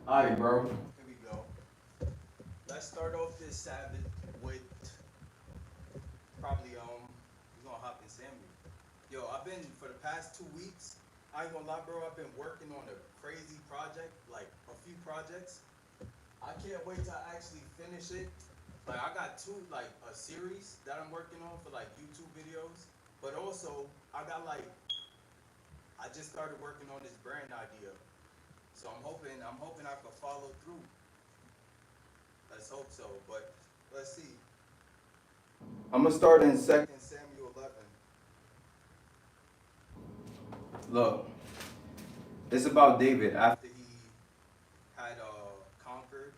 All right, bro. Here we go. Let's start off this Sabbath with probably we're gonna hop in Samuel. Yo, I've been for the past 2 weeks. I ain't gonna lie, bro. I've been working on a crazy project, like a few projects. I can't wait to actually finish it. Like I got two, like a series that I'm working on for like YouTube videos, but also I got like I just started working on this brand idea. So I'm hoping I can follow through. Let's hope so. But let's see. I'm gonna start in Second Samuel 11. Look, it's about David after he had conquered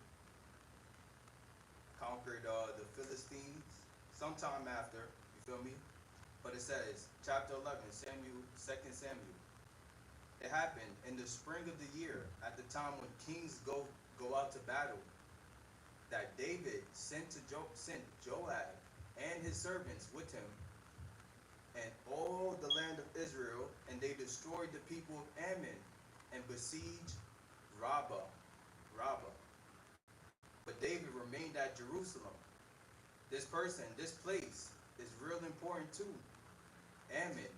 the Philistines. Sometime after, you feel me? But it says chapter 11, Second Samuel. It happened in the spring of the year, at the time when kings go out to battle, that David sent Joab and his servants with him and all the land of Israel, and they destroyed the people of Ammon and besieged Rabbah. Rabbah. But David remained at Jerusalem. This place is real important too. Ammon.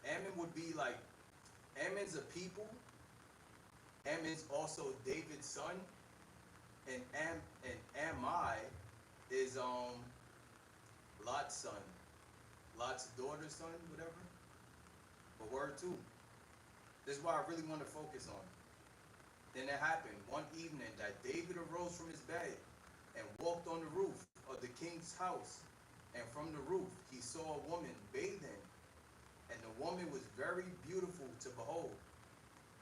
Ammon would be like, Ammon's a people. Ammon's also David's son, and Ammi is Lot's son, Lot's daughter's son, whatever. But word too. This is why I really want to focus on. Then it happened one evening that David arose from his bed and walked on the roof of the king's house. And from the roof he saw a woman bathing, and the woman was very beautiful to behold.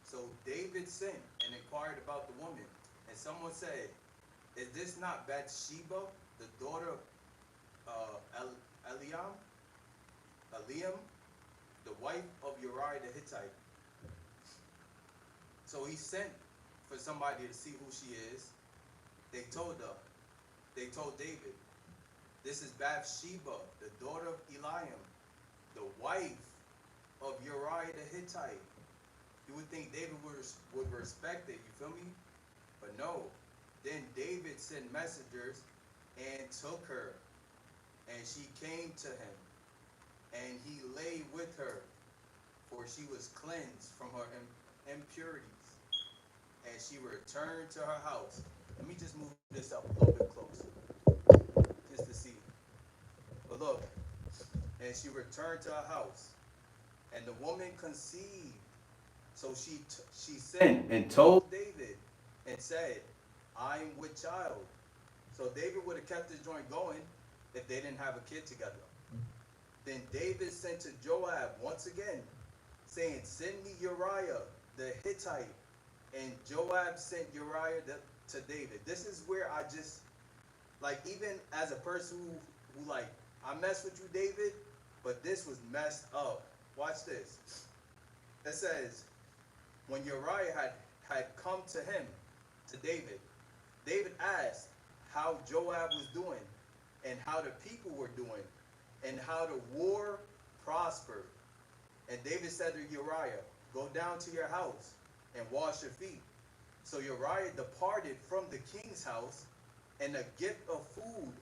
So David sent and inquired about the woman, and someone said, "Is this not Bathsheba, the daughter of Eliam, Eliam, the wife of Uriah the Hittite?" So he sent for somebody to see who she is. They told her, they told David, "This is Bathsheba, the daughter of Eliam, the wife of Uriah the Hittite." You would think David would respect it, you feel me? But no. Then David sent messengers and took her, and she came to him, and he lay with her, for she was cleansed from her impurities, and she returned to her house. Let me just move this up a little bit closer, just to see. But look, and she returned to her house, and the woman conceived. So she sent and told David and said, "I'm with child." So David would have kept this joint going if they didn't have a kid together. Then David sent to Joab once again, saying, "Send me Uriah the Hittite." And Joab sent Uriah to David. This is where I just, like, even as a person who like, I mess with you, David, but this was messed up. Watch this. It says, when Uriah had come to him, to David, David asked how Joab was doing and how the people were doing and how the war prospered. And David said to Uriah, "Go down to your house and wash your feet." So Uriah departed from the king's house, and a gift of food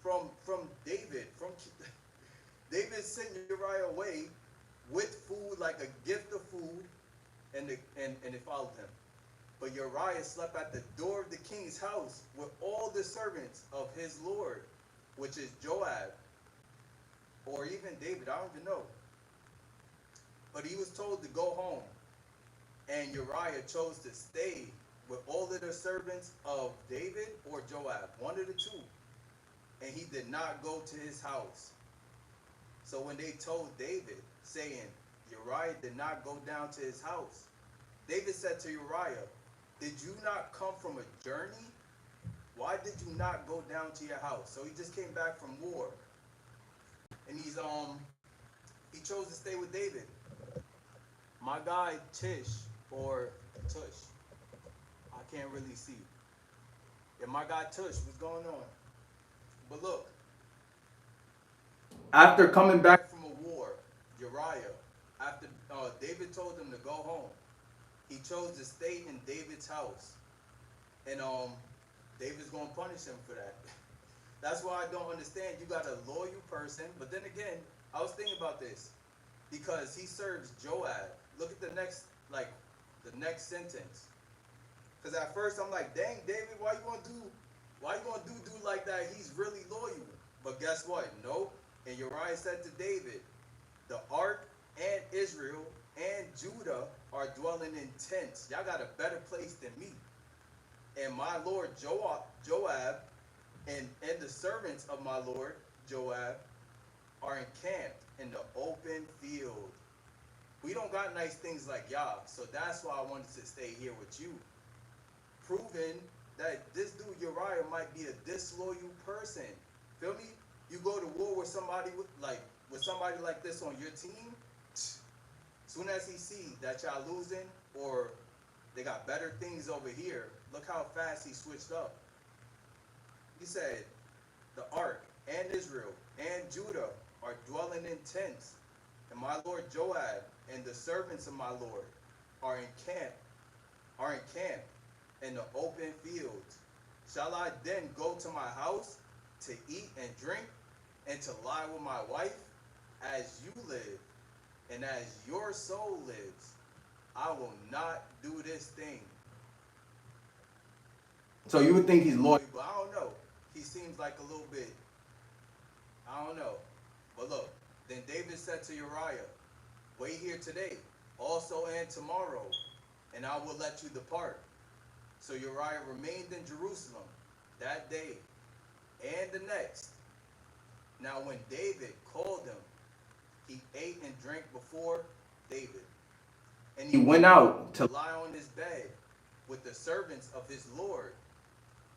from David, from David sent Uriah away with food, like a gift of food, and it followed him. But Uriah slept at the door of the king's house with all the servants of his lord, which is Joab, or even David, I don't even know. But he was told to go home, and Uriah chose to stay with all of the servants of David or Joab, one of the two, and he did not go to his house. So when they told David, saying, "Uriah did not go down to his house," David said to Uriah, "Did you not come from a journey? Why did you not go down to your house?" So he just came back from war, and he chose to stay with David. My guy Tish, or Tush, I can't really see. Yeah, my guy Tush, what's going on? But look, after coming back from a war, Uriah, after David told him to go home, he chose to stay in David's house. And David's gonna punish him for that. That's why I don't understand. You got a loyal person, but then again, I was thinking about this because he serves Joab. Look at the next, like, the next sentence. Because at first I'm like, dang, David, why you gonna do like that? He's really loyal. But guess what? Nope. And Uriah said to David, the ark and Israel and Judah are dwelling in tents. Y'all got a better place than me. And my lord Joab and the servants of my lord Joab are encamped in the open field. We don't got nice things like y'all, so that's why I wanted to stay here with you, proving that this dude Uriah might be a disloyal person. Feel me? You go to war with somebody with somebody like this on your team. Soon as he see that y'all losing or they got better things over here, look how fast he switched up. He said, the ark and Israel and Judah are dwelling in tents, and my lord Joab and the servants of my lord are encamped in the open fields. Shall I then go to my house to eat and drink and to lie with my wife? As you live and as your soul lives, I will not do this thing. So you would think he's loyal, but I don't know. He seems like a little bit, I don't know. But look, then David said to Uriah, wait here today, also and tomorrow, and I will let you depart. So Uriah remained in Jerusalem that day and the next. Now when David called him, he ate and drank before David. And he went out to lie on his bed with the servants of his Lord.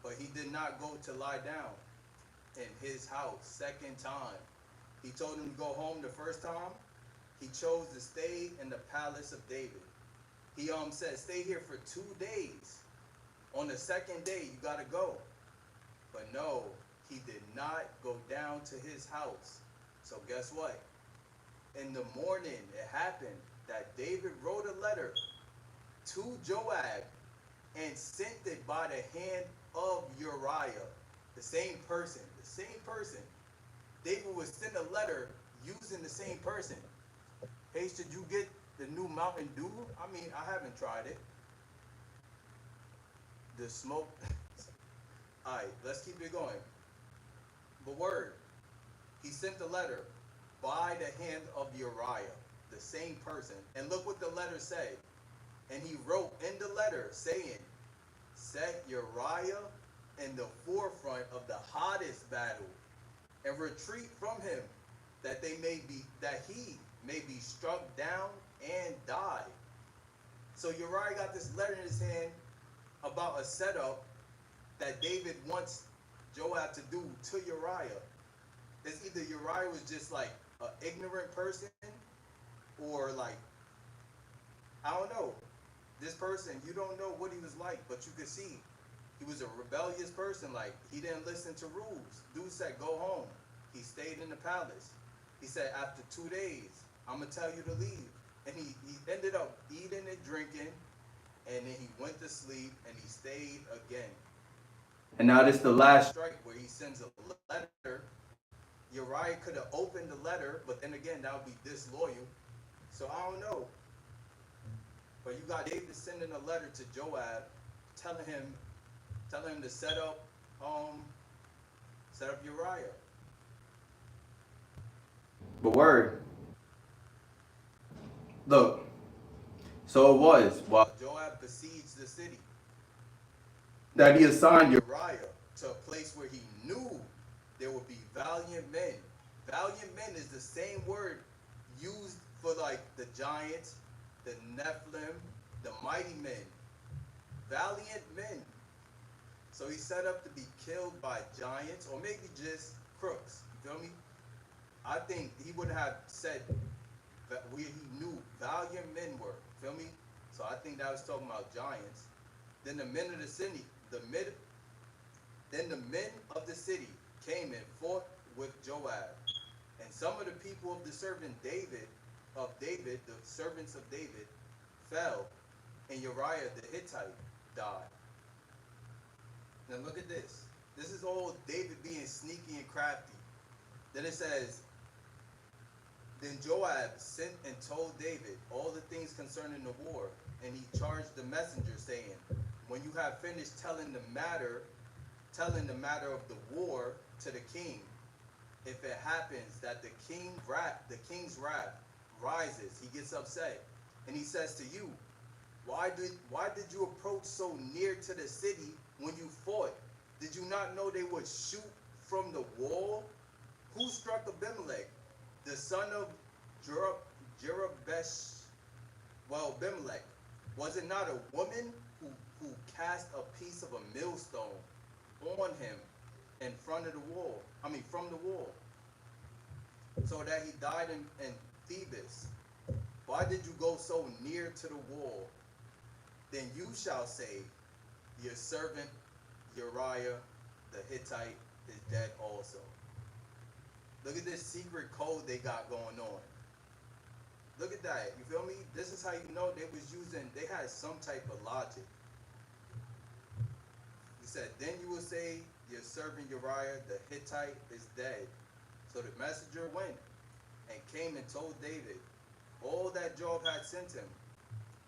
But he did not go to lie down in his house second time. He told him to go home the first time. He chose to stay in the palace of David. He said, stay here for 2 days. On the second day, you got to go. But no, he did not go down to his house. So guess what? In the morning, it happened that David wrote a letter to Joab and sent it by the hand of Uriah, the same person. David would send a letter using the same person. Hey, should you get the new Mountain Dew? I mean, I haven't tried it. The smoke. All right, let's keep it going. But word, he sent the letter by the hand of Uriah, the same person. And look what the letter said. And he wrote in the letter saying, set Uriah in the forefront of the hottest battle and retreat from him that he may be struck down and die. So Uriah got this letter in his hand about a setup that David wants Joab to do to Uriah. It's either Uriah was just like an ignorant person or like, I don't know. This person, you don't know what he was like, but you could see he was a rebellious person. Like, he didn't listen to rules. Dude said, go home. He stayed in the palace. He said, after 2 days, I'm going to tell you to leave. And he ended up eating and drinking, and then he went to sleep, and he stayed again. And now this is the last strike where he sends a letter. Uriah could have opened the letter, but then again, that would be disloyal. So I don't know. But you got David sending a letter to Joab, telling him to set up Uriah. But word, look. So it was while Joab besieged the city that he assigned Uriah to a place where he knew there would be valiant men. Valiant men is the same word used for like the giants, the Nephilim, the mighty men. Valiant men. So he set up to be killed by giants or maybe just crooks. You feel me? I think he would have said that where he knew valiant men were. Feel me? So I think that was talking about giants. Then the men of the city, then the men of the city came and fought with Joab. And some of the people of the servant David, the servants of David, fell, and Uriah the Hittite died. Now look at this. This is all David being sneaky and crafty. Then it says, then Joab sent and told David all the things concerning the war, and he charged the messenger, saying, when you have finished telling the matter of the war to the king, if it happens that the king's wrath rises, he gets upset, and he says to you, why did you approach so near to the city when you fought? Did you not know they would shoot from the wall? Who struck Abimelech, the son of Jerubbesheth? Well, Abimelech, was it not a woman who cast a piece of a millstone on him in front of the wall? From the wall, so that he died in Thebes. Why did you go so near to the wall? Then you shall say, your servant Uriah the Hittite is dead also. Look at this secret code they got going on. Look at that. You feel me? This is how you know they had some type of logic. He said, then you will say, your servant Uriah the Hittite is dead. So the messenger went and came and told David all that Joab had sent him.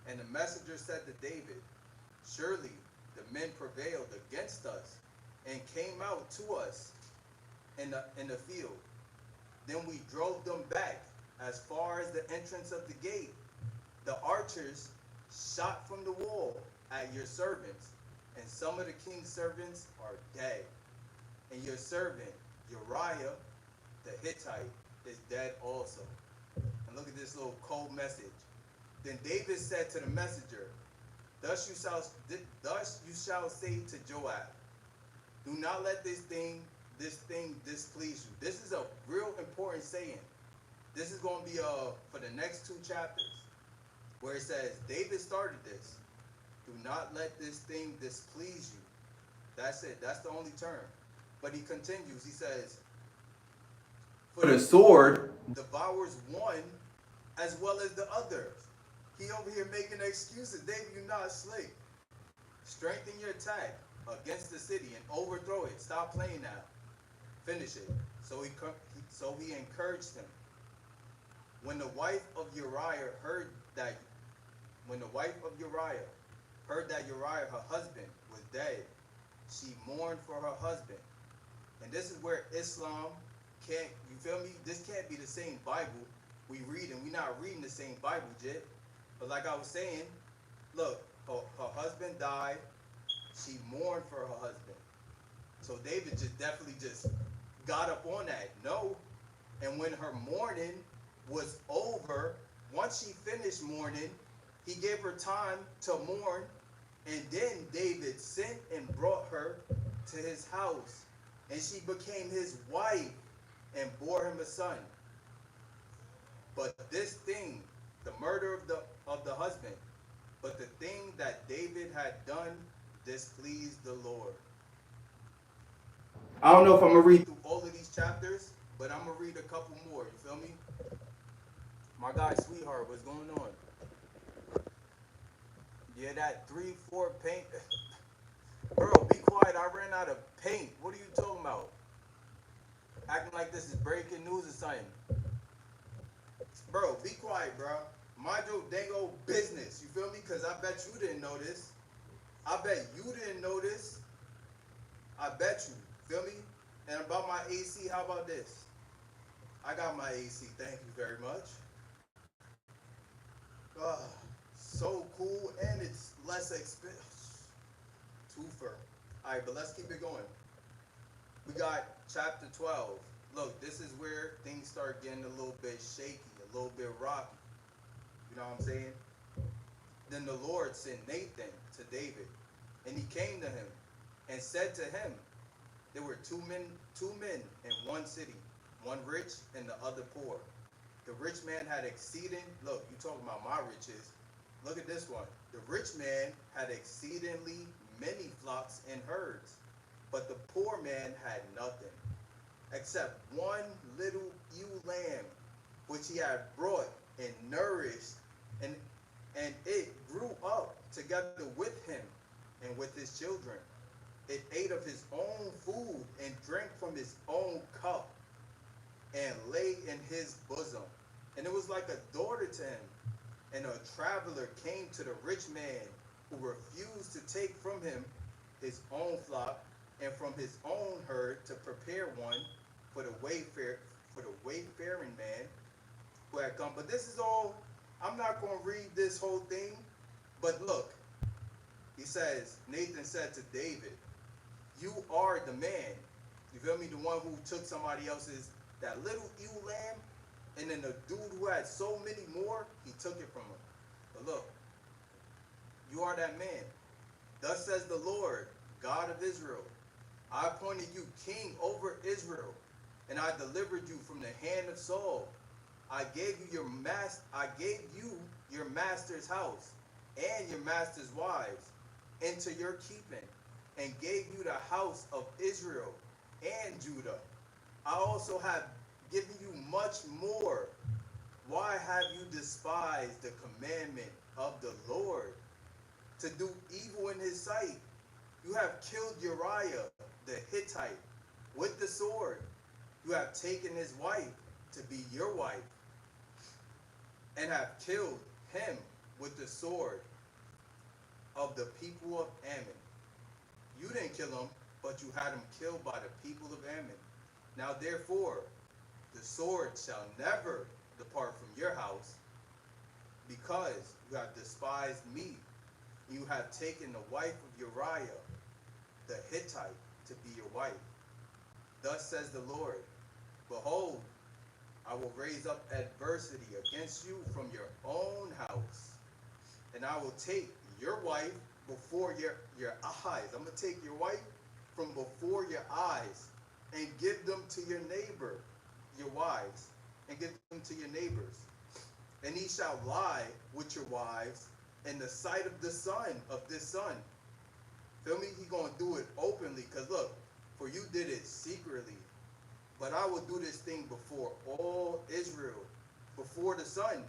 And the messenger said to David, surely the men prevailed against us and came out to us in the field. Then we drove them back as far as the entrance of the gate. The archers shot from the wall at your servants, and some of the king's servants are dead. And your servant Uriah the Hittite is dead also. And look at this little cold message. Then David said to the messenger, thus you shall say to Joab, do not let this thing displease you. This is a real important saying. This is going to be for the next 2 chapters, where it says David started this. Do not let this thing displease you. That's it. That's the only term. But he continues. He says, for the sword devours one as well as the others. He over here making excuses. David, you're not slick. Strengthen your attack against the city and overthrow it. Stop playing now. Finish it. So he encouraged him. When the wife of Uriah heard that Uriah, her husband, was dead, she mourned for her husband. And this is where Islam can't, you feel me? This can't be the same Bible we read, and we're not reading the same Bible, Jit. But like I was saying, look, her husband died. She mourned for her husband. So David definitely got up on that. No. And when her mourning was over, once she finished mourning, he gave her time to mourn. And then David sent and brought her to his house. And she became his wife and bore him a son. But this thing, the murder of the husband, but the thing that David had done displeased the Lord. I don't know if I'm going to read through all of these chapters, but I'm going to read a couple more. You feel me? My guy, sweetheart, what's going on? Yeah, that 3-4 paint. Bro, be quiet. I ran out of paint. What are you talking about? Acting like this is breaking news or something. Bro, be quiet, bro. Mind your dang old business. You feel me? Because I bet you didn't know this. I bet you didn't know this. I bet you. Feel me? And about my AC, how about this? I got my AC. Thank you very much. So cool, and it's less expensive. Twofer. All right, but let's keep it going. We got chapter 12. Look, this is where things start getting a little bit shaky, a little bit rocky. You know what I'm saying? Then the Lord sent Nathan to David, and he came to him and said to him, there were two men in one city, one rich and the other poor. The rich man had look, you talking about my riches. Look at this one. The rich man had exceedingly many flocks and herds, but the poor man had nothing except one little ewe lamb, which he had brought and nourished, and it grew up together with him and with his children. It ate of his own food and drank from his own cup and lay in his bosom. And it was like a daughter to him. And a traveler came to the rich man who refused to take from him his own flock and from his own herd to prepare one for the wayfaring man who had come. But this is all, I'm not going to read this whole thing. But look, he says, Nathan said to David, you are the man. You feel me? The one who took somebody else's, that little ewe lamb, and then the dude who had so many more, he took it from him. But look, you are that man. Thus says the Lord, God of Israel, I appointed you king over Israel, and I delivered you from the hand of Saul. I gave you your master's house and your master's wives into your keeping, and gave you the house of Israel and Judah. I also have given you much more. Why have you despised the commandment of the Lord to do evil in his sight? You have killed Uriah the Hittite with the sword. You have taken his wife to be your wife, and have killed him with the sword of the people of Ammon. You didn't kill him, but you had him killed by the people of Ammon. Now therefore, the sword shall never depart from your house, because you have despised me. You have taken the wife of Uriah the Hittite to be your wife. Thus says the Lord, behold, I will raise up adversity against you from your own house, and I will take your wife before your eyes. I'm going to take your wife from before your eyes and give them to your neighbor, your wives, and give them to your neighbors. And he shall lie with your wives in the sight of the son of this son. Feel me? He going to do it openly, because look, for you did it secretly, but I will do this thing before all Israel, before the sun.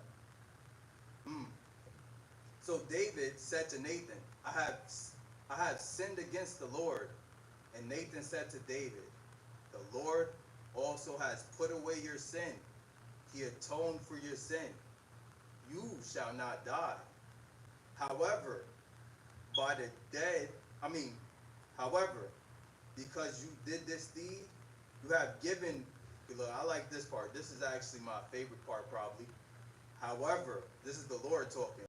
So David said to Nathan, I have sinned against the Lord. And Nathan said to David, the Lord also has put away your sin. He atoned for your sin. You shall not die. However, however, because you did this deed, you have given, look, I like this part. This is actually my favorite part probably. However, this is the Lord talking.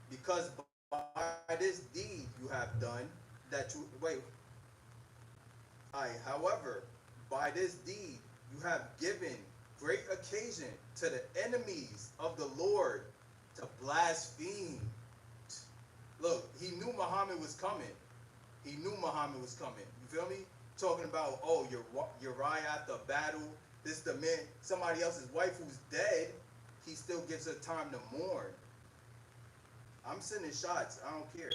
Because by this deed you have done, however, by this deed you have given great occasion to the enemies of the Lord to blaspheme. Look, he knew Muhammad was coming. He knew Muhammad was coming. You feel me? Talking about, oh, Uriah after a battle, this the man, somebody else's wife who's dead, he still gives her time to mourn. I'm sending shots. I don't care.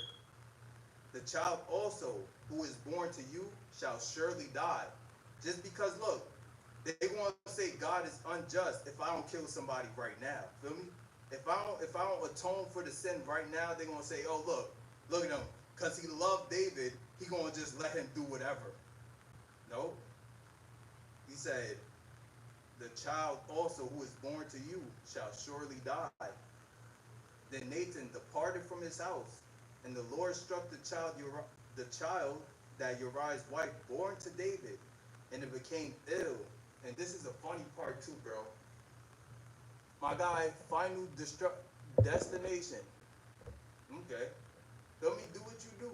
The child also who is born to you shall surely die. Just because, look, they want to say God is unjust if I don't kill somebody right now. Feel me? If I don't atone for the sin right now, they're gonna say, oh look at him, because he loved David, he gonna just let him do whatever. No. He said, the child also who is born to you shall surely die. Then Nathan departed from his house, and the Lord struck the child that Uriah's wife born to David, and it became ill. And this is a funny part too, bro. My guy, final destination. Okay. Feel me? Do what you do.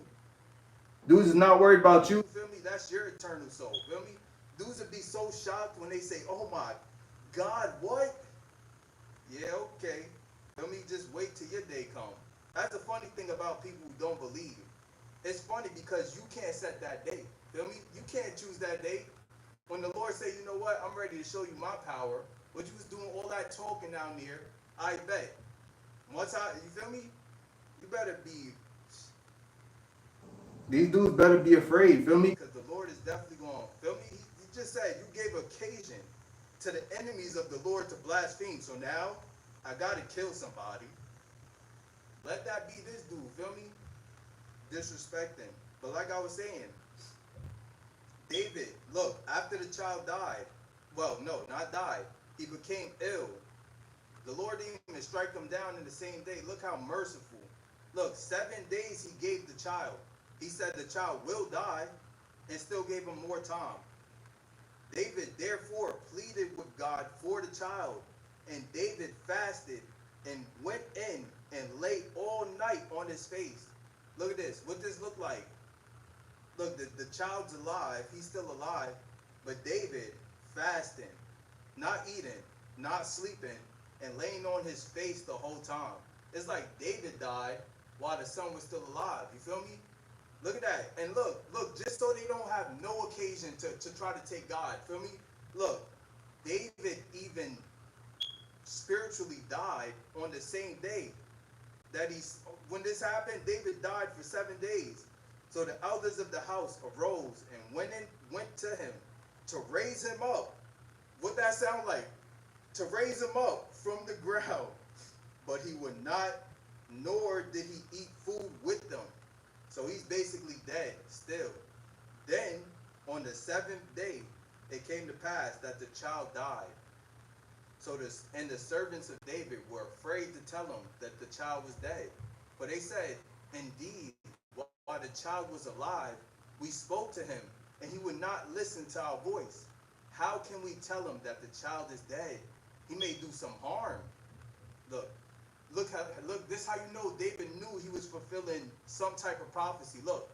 Dudes is not worried about you. Feel me? That's your eternal soul. Feel me? Dudes would be so shocked when they say, oh my God, what? Yeah, okay. Feel me? Just wait till your day comes. That's the funny thing about people who don't believe. It's funny because you can't set that day. Feel me? You can't choose that day. When the Lord say, you know what, I'm ready to show you my power, but you was doing all that talking down there, I bet. You feel me? You better be, these dudes better be afraid, feel me? Because the Lord is definitely going, feel me? He just said you gave occasion to the enemies of the Lord to blaspheme. So now, I got to kill somebody. Let that be this dude, feel me? Disrespecting. But like I was saying, David, look, after the child died, well, no, not died, he became ill. The Lord didn't even strike him down in the same day. Look how merciful. Look, 7 days he gave the child. He said the child will die and still gave him more time. David therefore pleaded with God for the child, and David fasted and went in and lay all night on his face. Look at this. What this look like? Look, the child's alive. He's still alive. But David fasting, not eating, not sleeping, and laying on his face the whole time. It's like David died while the son was still alive. You feel me? Look at that. And look, just so they don't have no occasion to try to take God. Feel me? Look, David even spiritually died on the same day that when this happened, David died for 7 days. So the elders of the house arose and went to him to raise him up. What that sound like? To raise him up from the ground. But he would not, nor did he eat food with them. So he's basically dead still. Then, on the 7th day, it came to pass that the child died. And the servants of David were afraid to tell him that the child was dead. For they said, indeed, while the child was alive, we spoke to him, and he would not listen to our voice. How can we tell him that the child is dead? He may do some harm. Look, this how you know David knew he was fulfilling some type of prophecy. Look,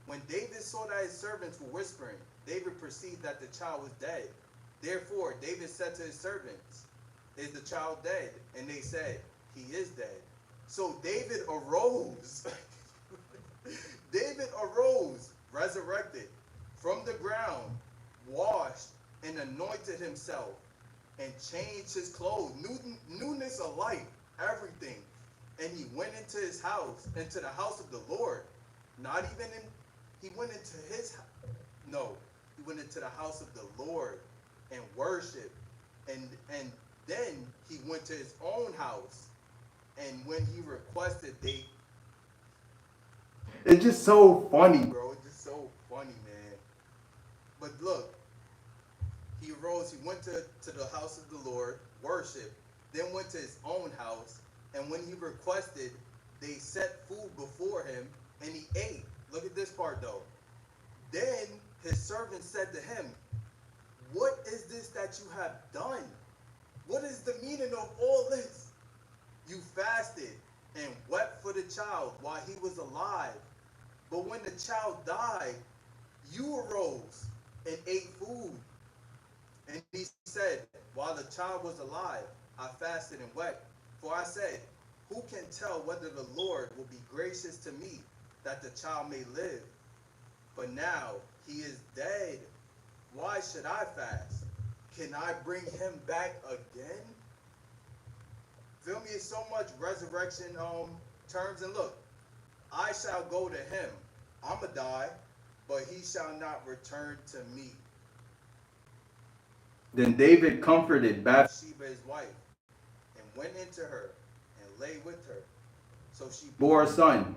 when David saw that his servants were whispering, David perceived that the child was dead. Therefore, David said to his servants, is the child dead? And they said, he is dead. So David arose. David arose, resurrected from the ground, washed and anointed himself, and changed his clothes, newness of life, everything. And he went into his house, into the house of the Lord. He went into the house of the Lord and worshiped. And then he went to his own house. And when he requested, it's just so funny, bro. It's just so funny, man. But look, he arose, he went to the house of the Lord, worshiped, then went to his own house, and when he requested, they set food before him, and he ate. Look at this part, though. Then his servant said to him, what is this that you have done? What is the meaning of all this? You fasted and wept for the child while he was alive. But when the child died, you arose and ate food. And he said, while the child was alive, I fasted and wept. For I said, who can tell whether the Lord will be gracious to me that the child may live? But now he is dead. Why should I fast? Can I bring him back again? Feel me? It's so much resurrection terms. And look, I shall go to him. I'ma die, but he shall not return to me. Then David comforted Bathsheba his wife, and went into her, and lay with her. So she bore a son,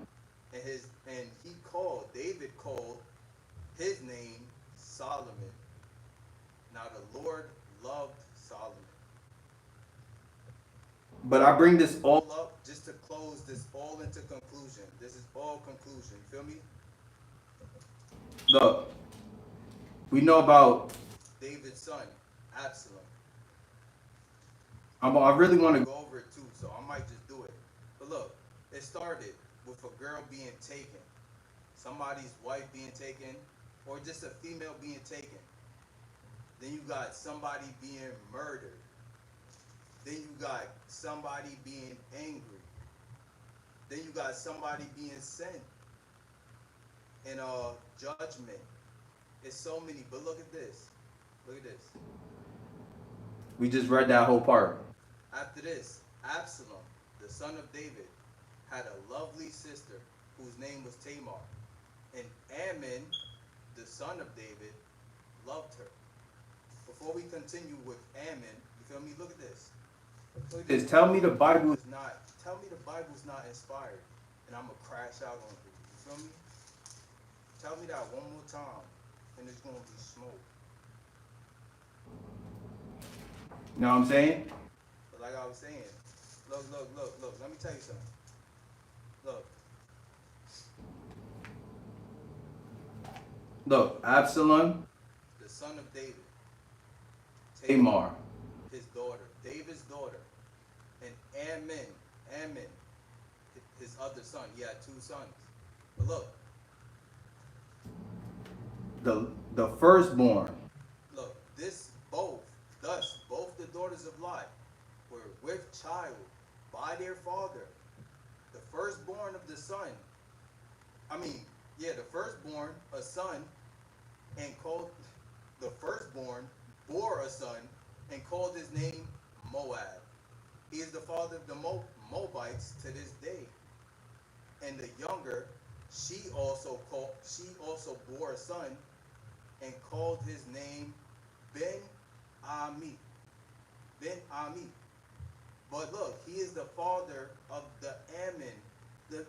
and David called his name Solomon. Now the Lord loved Solomon. But I bring this all up just to close this all into conclusion. This is all conclusion. Feel me? Look, we know about David's son, Absalom. I really want to go over it too, so I might just do it. But look, it started with a girl being taken, somebody's wife being taken, or just a female being taken. Then you got somebody being murdered. Then you got somebody being angry. Then you got somebody being sent. And judgment. It's so many, but look at this. Look at this. We just read that whole part. After this, Absalom, the son of David, had a lovely sister whose name was Tamar. And Ammon, the son of David, loved her. Before we continue with Ammon, you feel me? Look at this. Look at this. Tell me the Bible is not inspired, and I'm gonna crash out on you. You feel me? Tell me that one more time. and it's gonna be smoke. You know what I'm saying? But like I was saying, look, look, look, look. Let me tell you something. Look, Look, Absalom, the son of David, Tamar. his daughter, David's daughter, and Ammon, his other son. He had two sons. But look, The firstborn. look, this both, thus both the daughters of Lot were with child by their father. The firstborn of the son, I mean, yeah, the firstborn, a son, and called the firstborn bore a son and called his name Moab. He is the father of the Moabites to this day. And the younger, she also bore a son and called his name Ben Ami. Ben Ami. But look, he is the father of the Ammon,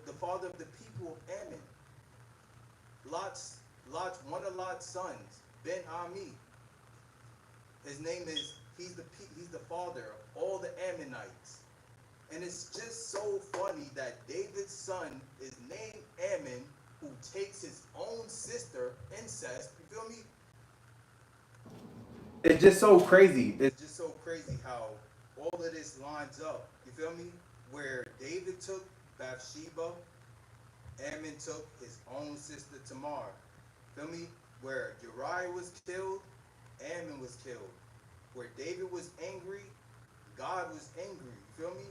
the father of the people of Ammon. One of Lot's sons, Ben Ami. His name is he's the father of all the Ammonites. And it's just so funny that David's son is named Ammon, who takes his own sister, incest. You feel me? It's just so crazy. It's just so crazy how all of this lines up. You feel me? Where David took Bathsheba, Ammon took his own sister Tamar. Feel me? Where Uriah was killed, Ammon was killed. Where David was angry, God was angry. You feel me?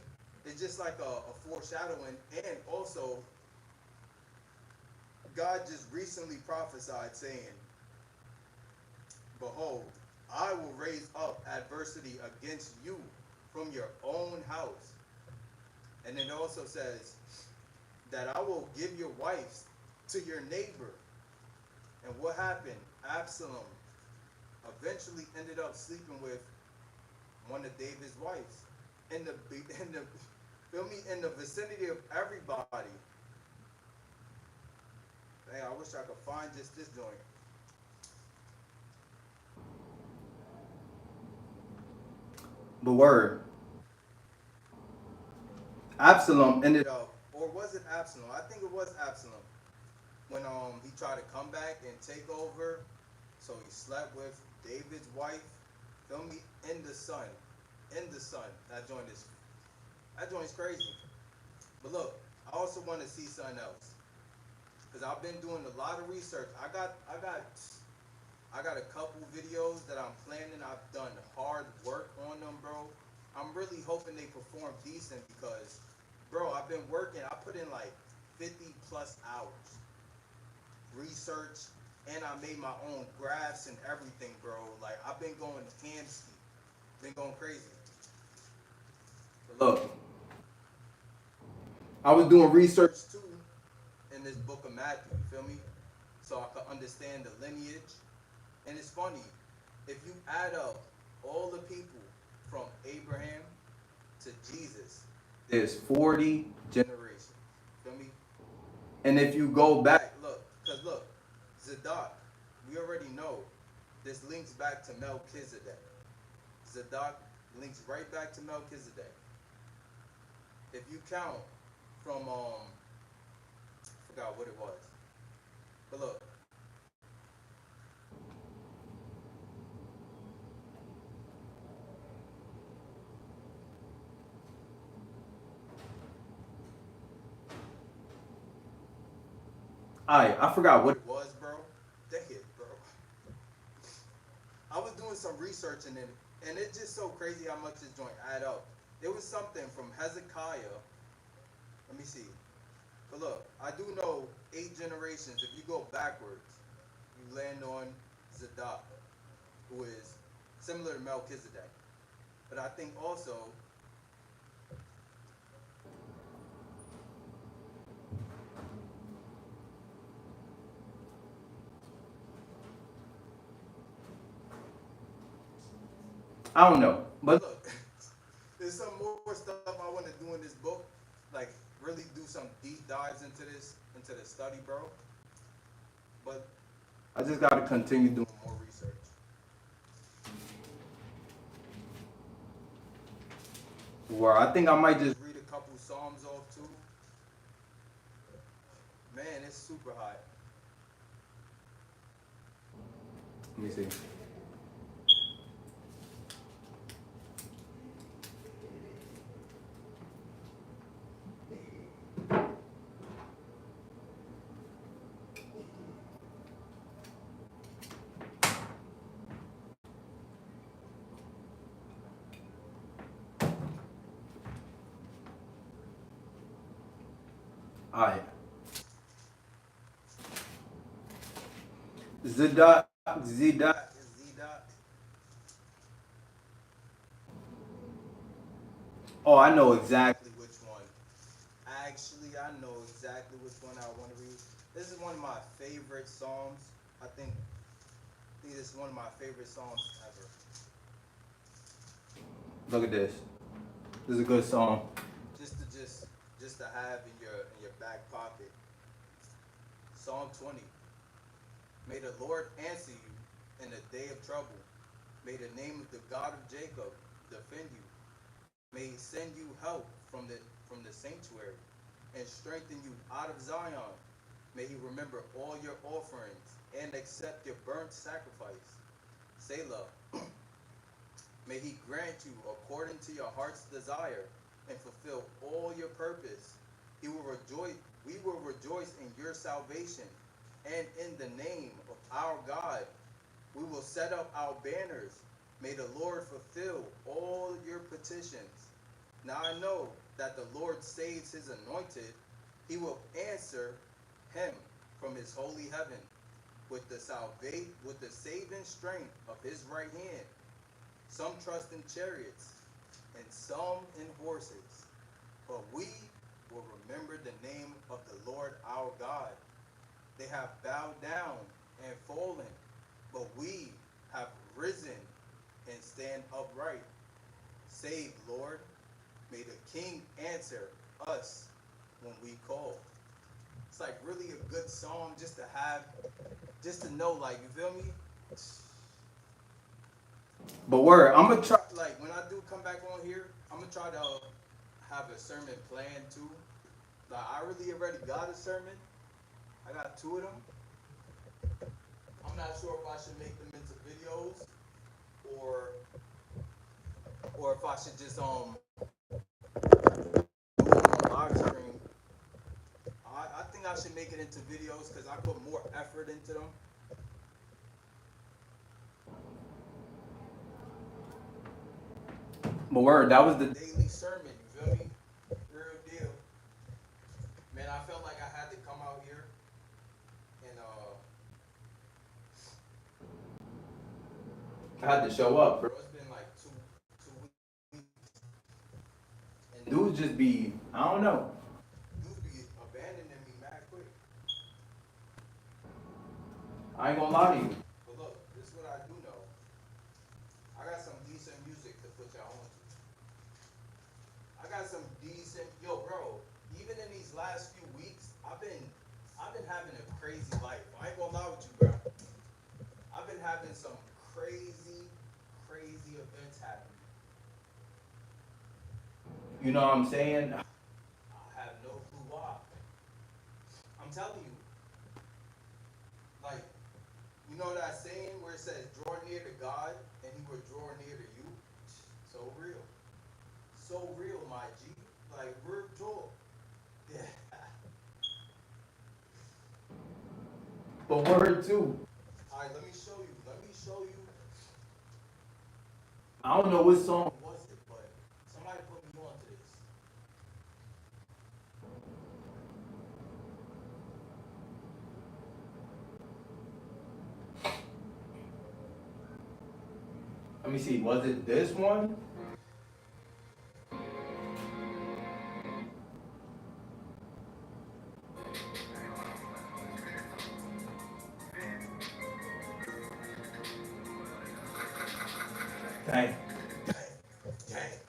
It's just like a foreshadowing. And also, God just recently prophesied saying, behold, I will raise up adversity against you from your own house. And it also says that I will give your wives to your neighbor. And what happened? Absalom eventually ended up sleeping with one of David's wives. In the feel me, in the vicinity of everybody. Hey, I wish I could find just this joint. But word. Absalom ended up. Or was it Absalom? I think it was Absalom. When he tried to come back and take over, so he slept with David's wife. Feel me? In the sun. In the sun. That joint is crazy. But look, I also want to see something else. Cause I've been doing a lot of research. I got a couple videos that I'm planning. I've done hard work on them, bro. I'm really hoping they perform decent because, bro, I've been working. I put in like 50 plus hours research, and I made my own graphs and everything, bro. Like I've been going hamski, been going crazy. Look, I was doing research. Research too in this book of Matthew. You feel me? So I could understand the lineage. And it's funny, if you add up all the people from Abraham to Jesus, There's 40 generations. Feel me? and if you go back, Look, cause look, Zadok, we already know this links back to Melchizedek. Zadok links right back to Melchizedek. If you count from I forgot what it was. But look, I forgot what what. it was, bro. Dang it, bro. I was doing some research and it's just so crazy how much this joint add up. It was something from Hezekiah. Let me see. But look, I do know 8 generations. If you go backwards, you land on Zadok, who is similar to Melchizedek. But I think also, I don't know, but but look, there's some more stuff I want to do in this book. Like really do some deep dives into this study, bro. But I just gotta continue doing more research. where I think I might just Read a couple Psalms off too. Man, it's super hot. let me see. Alright. Zidot Zidot Zedot. Oh, I know exactly. Which one? Actually, I know exactly which one I want to read. This is one of my favorite Psalms. I think this is one of my favorite Psalms ever. Look at this. This is a good song. Just to have in your back pocket. Psalm 20. May the Lord answer you in the day of trouble. May the name of the God of Jacob defend you. May he send you help from the sanctuary and strengthen you out of Zion. May he remember all your offerings and accept your burnt sacrifice. Selah. May he grant you according to your heart's desire and fulfill all your purpose. He will rejoice. We will rejoice in your salvation, and in the name of our God, we will set up our banners. May the Lord fulfill all your petitions. Now I know that the Lord saves his anointed. He will answer him from his holy heaven with the saving strength of his right hand. Some trust in chariots and some in horses, but we will remember the name of the Lord our God. They have bowed down and fallen, but we have risen and stand upright. Save, Lord. May the King answer us when we call. It's like really a good song just to have, just to know, like, you feel me? But word, I'm gonna try. Like, when I do come back on here, I'm gonna try to have a sermon plan too. Like, I really already got a sermon. I got two of them. I'm not sure if I should make them into videos or if I should just do them on live stream. I think I should make it into videos because I put more effort into them. But word, that was the Daily sermon, you feel me? Real deal. Man, I felt like I had to come out here and I had to show up, bro. bro, it's been like two weeks. And Dudes just be, I don't know. dudes be abandoning me mad quick. I ain't gonna lie to you. But look, this is what I do know. I got some decent music to put y'all on to. I got some decent, yo, bro. Even in these last few weeks, I've been having a crazy life. I ain't gonna lie with you, bro. I've been having some crazy events happen. You know what I'm saying? I have no clue why. I'm telling you, like, you know that saying where it says, draw near to God and he will draw near to you? So real. So real, my G. Like, real talk. Yeah. But word too. Alright, let me show you. I don't know what song. What was it? But somebody put me on to this. Let me see. Was it this one? Dang. Gang.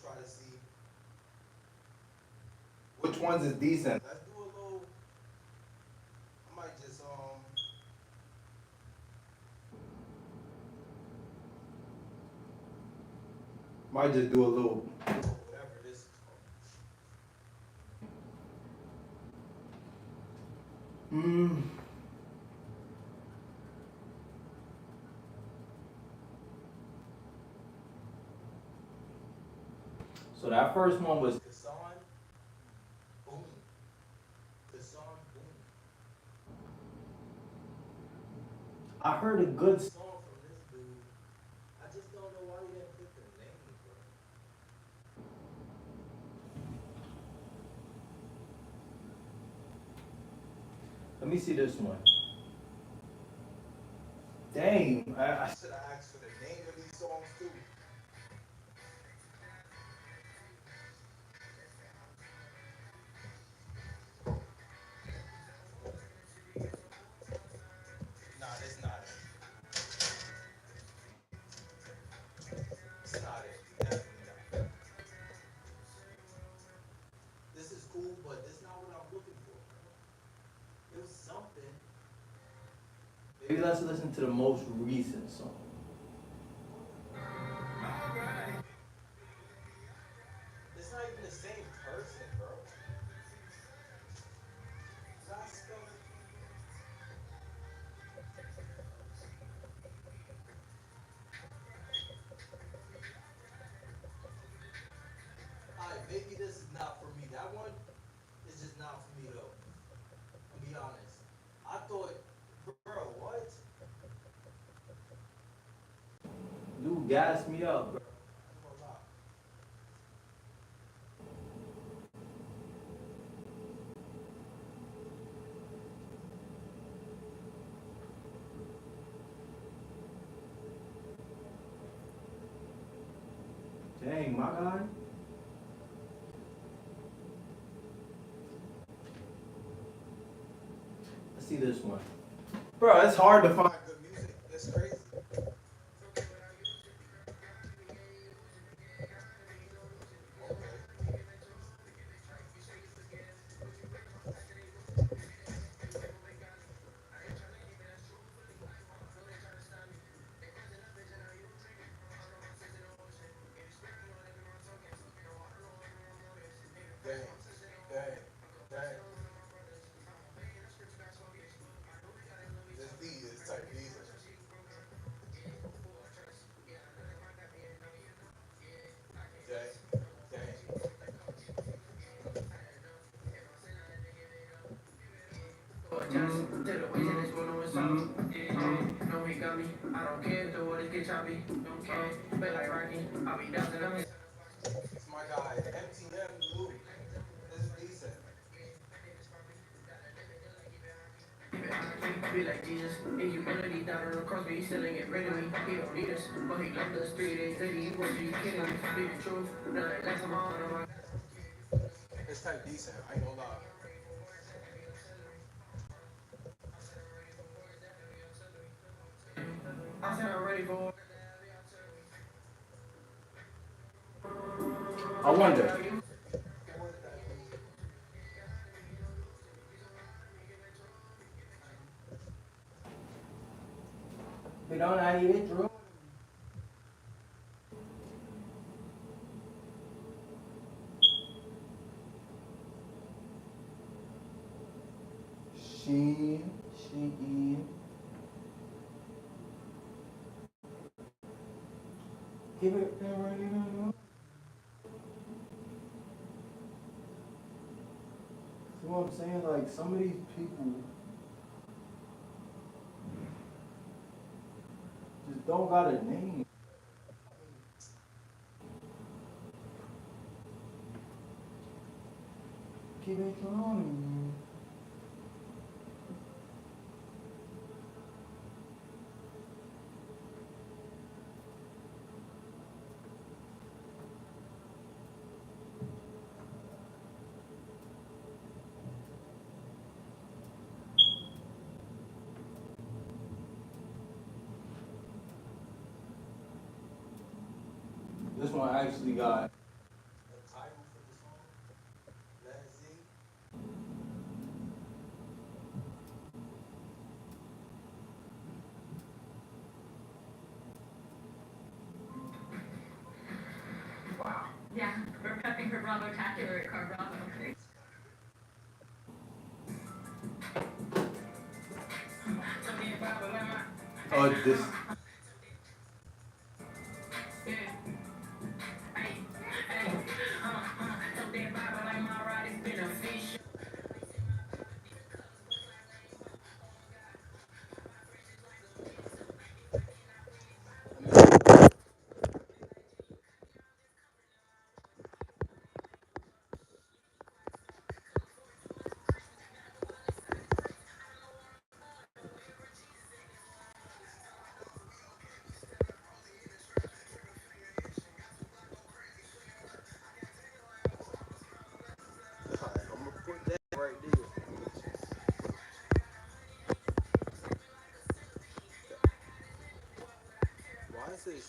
try to see. Which ones is decent? Let's do a little. I might just Might just do a little. whatever this is called. Mm. So that first one was. Kassan Boom. Kassan Boom. I heard a good. Song from this dude. I just don't know why he didn't pick the name, bro. Let me see this one. Dang, I should have asked for the name of these songs too. Nah, that's not it. It's not it. Definitely not. This is cool, but that's not what I'm looking for, bro. It was something. maybe let's listen to the most recent song. It's not even the same person, bro. Not spelled. Alright, maybe this is not for me. That one is just not for me though. I'll be honest. I thought, bro, what? Dude, gas me up, bro. I'm gonna lie. Dang, my guy. Let's see this one. Bro, it's hard to find. Good music. That's crazy. Dang, dang, dang. This beat is type beat. Dang, dang. It's my guy, MTM Lou. This is decent. Be like Jesus, and humanity down on the cross, but he's selling it readily. He don't need us, but he loved us 3 days later. He was you kidding me? Be the truth. Now that's my honor. It's type decent. I ain't gonna lie. I said I'm ready for. I wonder. We don't need it, Drew. She. Give it. See what I'm saying? Like, some of these people just don't got a name. Keep it on. This one actually got Oh, this. I'm gonna put that right there. Why is this?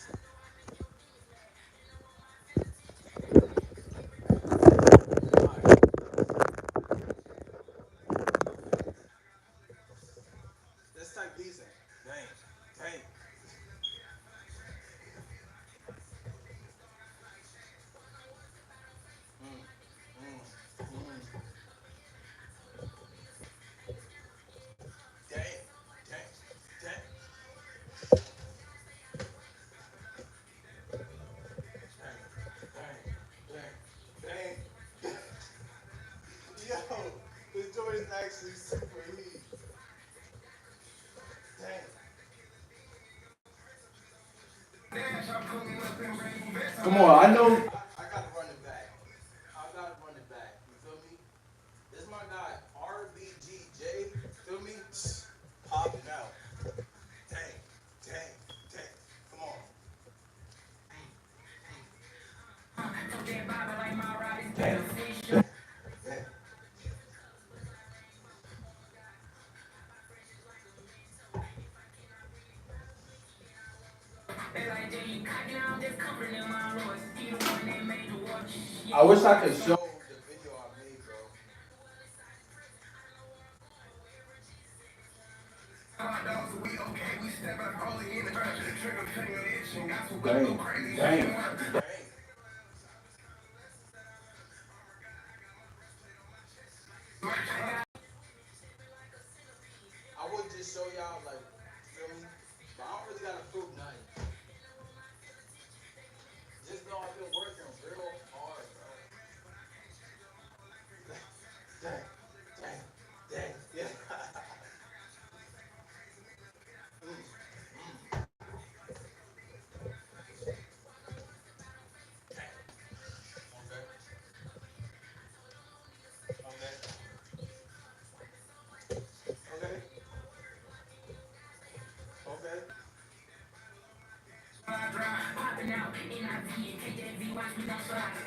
Let's type decent. Dang. Dang. Mm, mm, mm. Dang. Dang. Dang. Dang. Dang. Dang. Dang. Yo, this joint is actually super heat. Dang. Come on, I know. I gotta run it back. I gotta run it back. You feel me? This is my guy, RBGJ. Feel me? Popping out. Dang. Dang. Dang. Come on. Dang. Dang. Dang. I wish I could show the video I made, bro. Dang. Dang. Dang. I would just show y'all, like, feel me? But I don't really gotta prove nothing. Just know I've been working real hard, bro. Dang, dang, dang, yeah. Okay, okay, okay.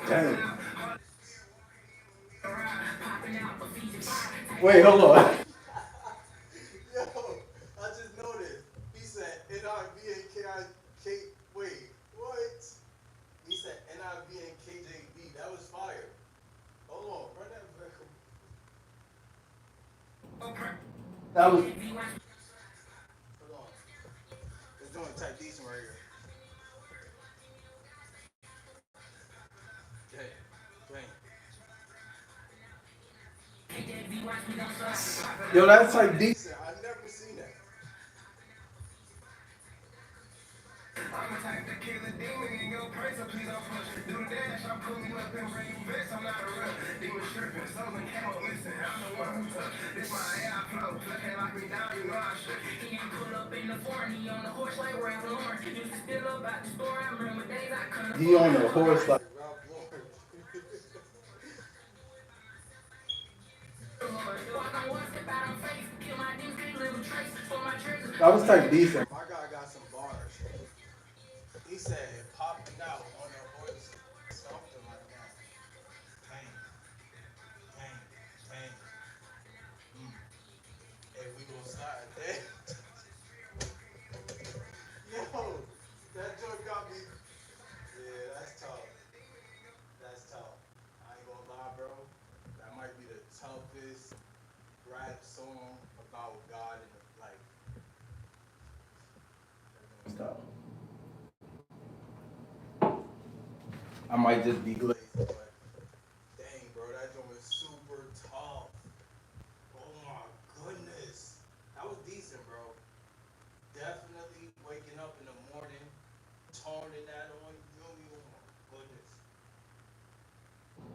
Dang. Wait, hold on. Yo, I just noticed. He said NIV and wait, what? He said NIV and KJV. That was fire. Hold on, run that back. That was. Hold on. It's doing type decent right here. Dang, dang. Yo, that's like decent. I never seen that. I'm the type to kill a demon in your place, so please don't push. Do the dash, I'm pulling up and bringing vest. I'm not a real demon stripping. Something came up, listen, I'm the one who took. This my air flow, can't lock me down, you know I should. He ain't pull up in the foreign, he on the horse like Ralph Lauren. Used to steal up out the store, I remember days I couldn't. He on the horse like Ralph Lauren. That was type decent. My guy got some bars. He said popping out on the horse, something like that. Dang, dang, dang. Hey, we gonna start there. Yo, that joke got me. Yeah, that's tough. That's tough. I ain't gonna lie, bro. That might be the toughest rap song about God in the like. Stop. I might just be glazed, but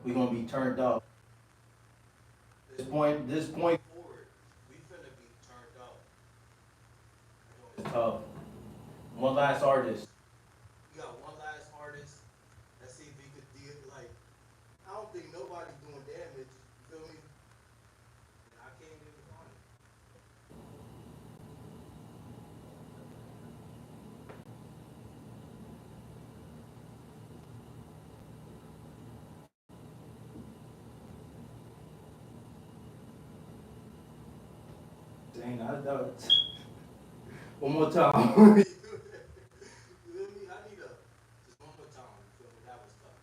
we gonna be turned up. This point forward, we finna be turned up. is tough. One last artist. We got one last artist. Let's see if he could deal. Like, I don't think nobody's doing damage. You feel me? And I can't even find it. Dang, that one more time. You feel me? I need a just one more time. You feel me? That was tough.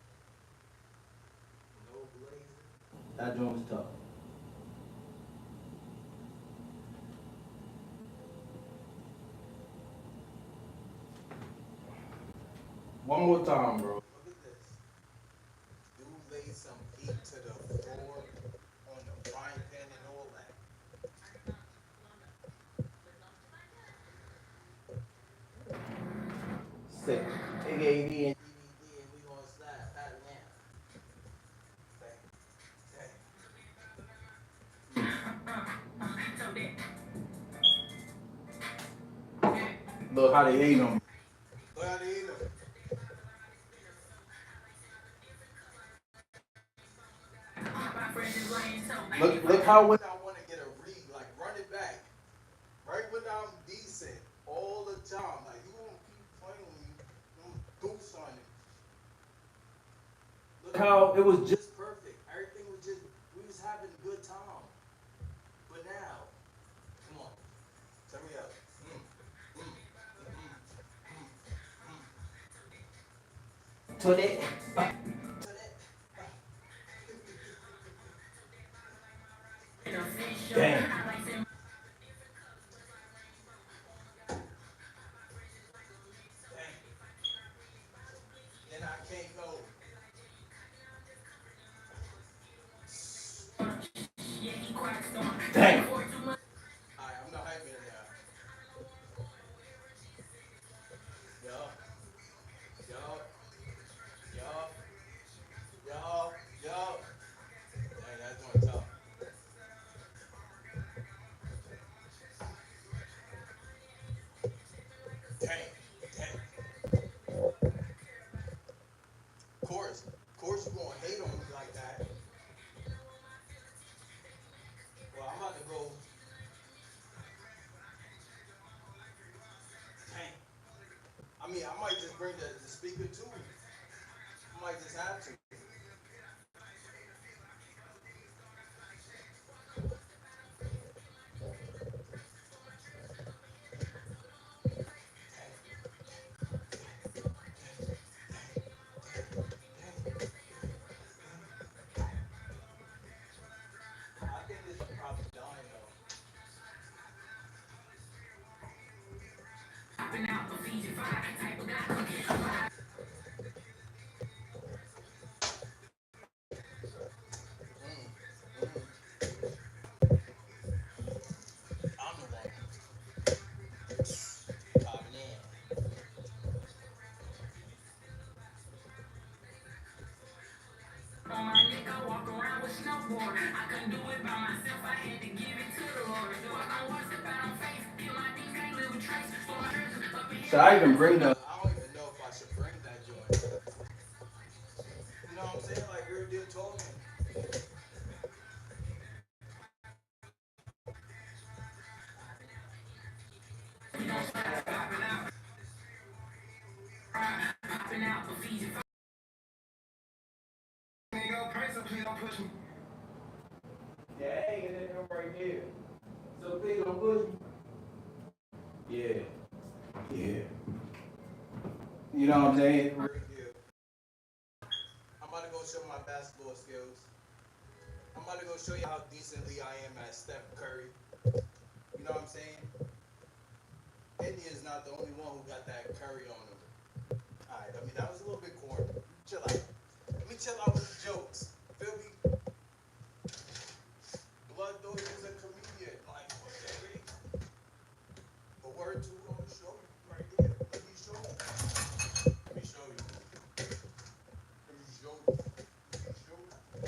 No blazing. That joint was tough. One more time, bro. Look at this. Dude laid some heat to the floor on the frying pan and all that. Sick. AKA DVD and we gonna slap that lamp. Look how they hate him. Look how they eat them. Look how when I want to get a read, like run it back. Right when I'm decent all the time. Like you gonna keep playing with me, I'm gonna do something. Look how it was just just perfect. Everything was just we was having a good time. But now, come on, turn me up. to that. Damn. Then I can't go. Damn. Alright, I'm not hyping it now. Yup, yup, yup, yup, yup. Dang, that's doing tough. Dang, dang. Of course you gonna hate on me like that. Well, I'm about to go. Dang. I mean, I might just bring the speaker too. I might just have to. I think this is probably dying though. I'm the one popping in. Should I even bring the I don't even know if I should bring that joint. You know what I'm saying? Like real deal talking. Yeah, hey, it is right here. So please don't push me. Yeah. Yeah. You know what I'm saying? Real deal. I'm about to go show my basketball skills. I'm about to go show you how decently I am at Steph Curry. You know what I'm saying? India's not the only one who got that Curry on him. Alright, I mean that was a little bit corny. Chill out. Let me chill out with the jokes. Feel me? Blood though is a comedian. Like, okay. A word to on the show right here. Let me show you. Let me show you. Let me show you. Let me show you.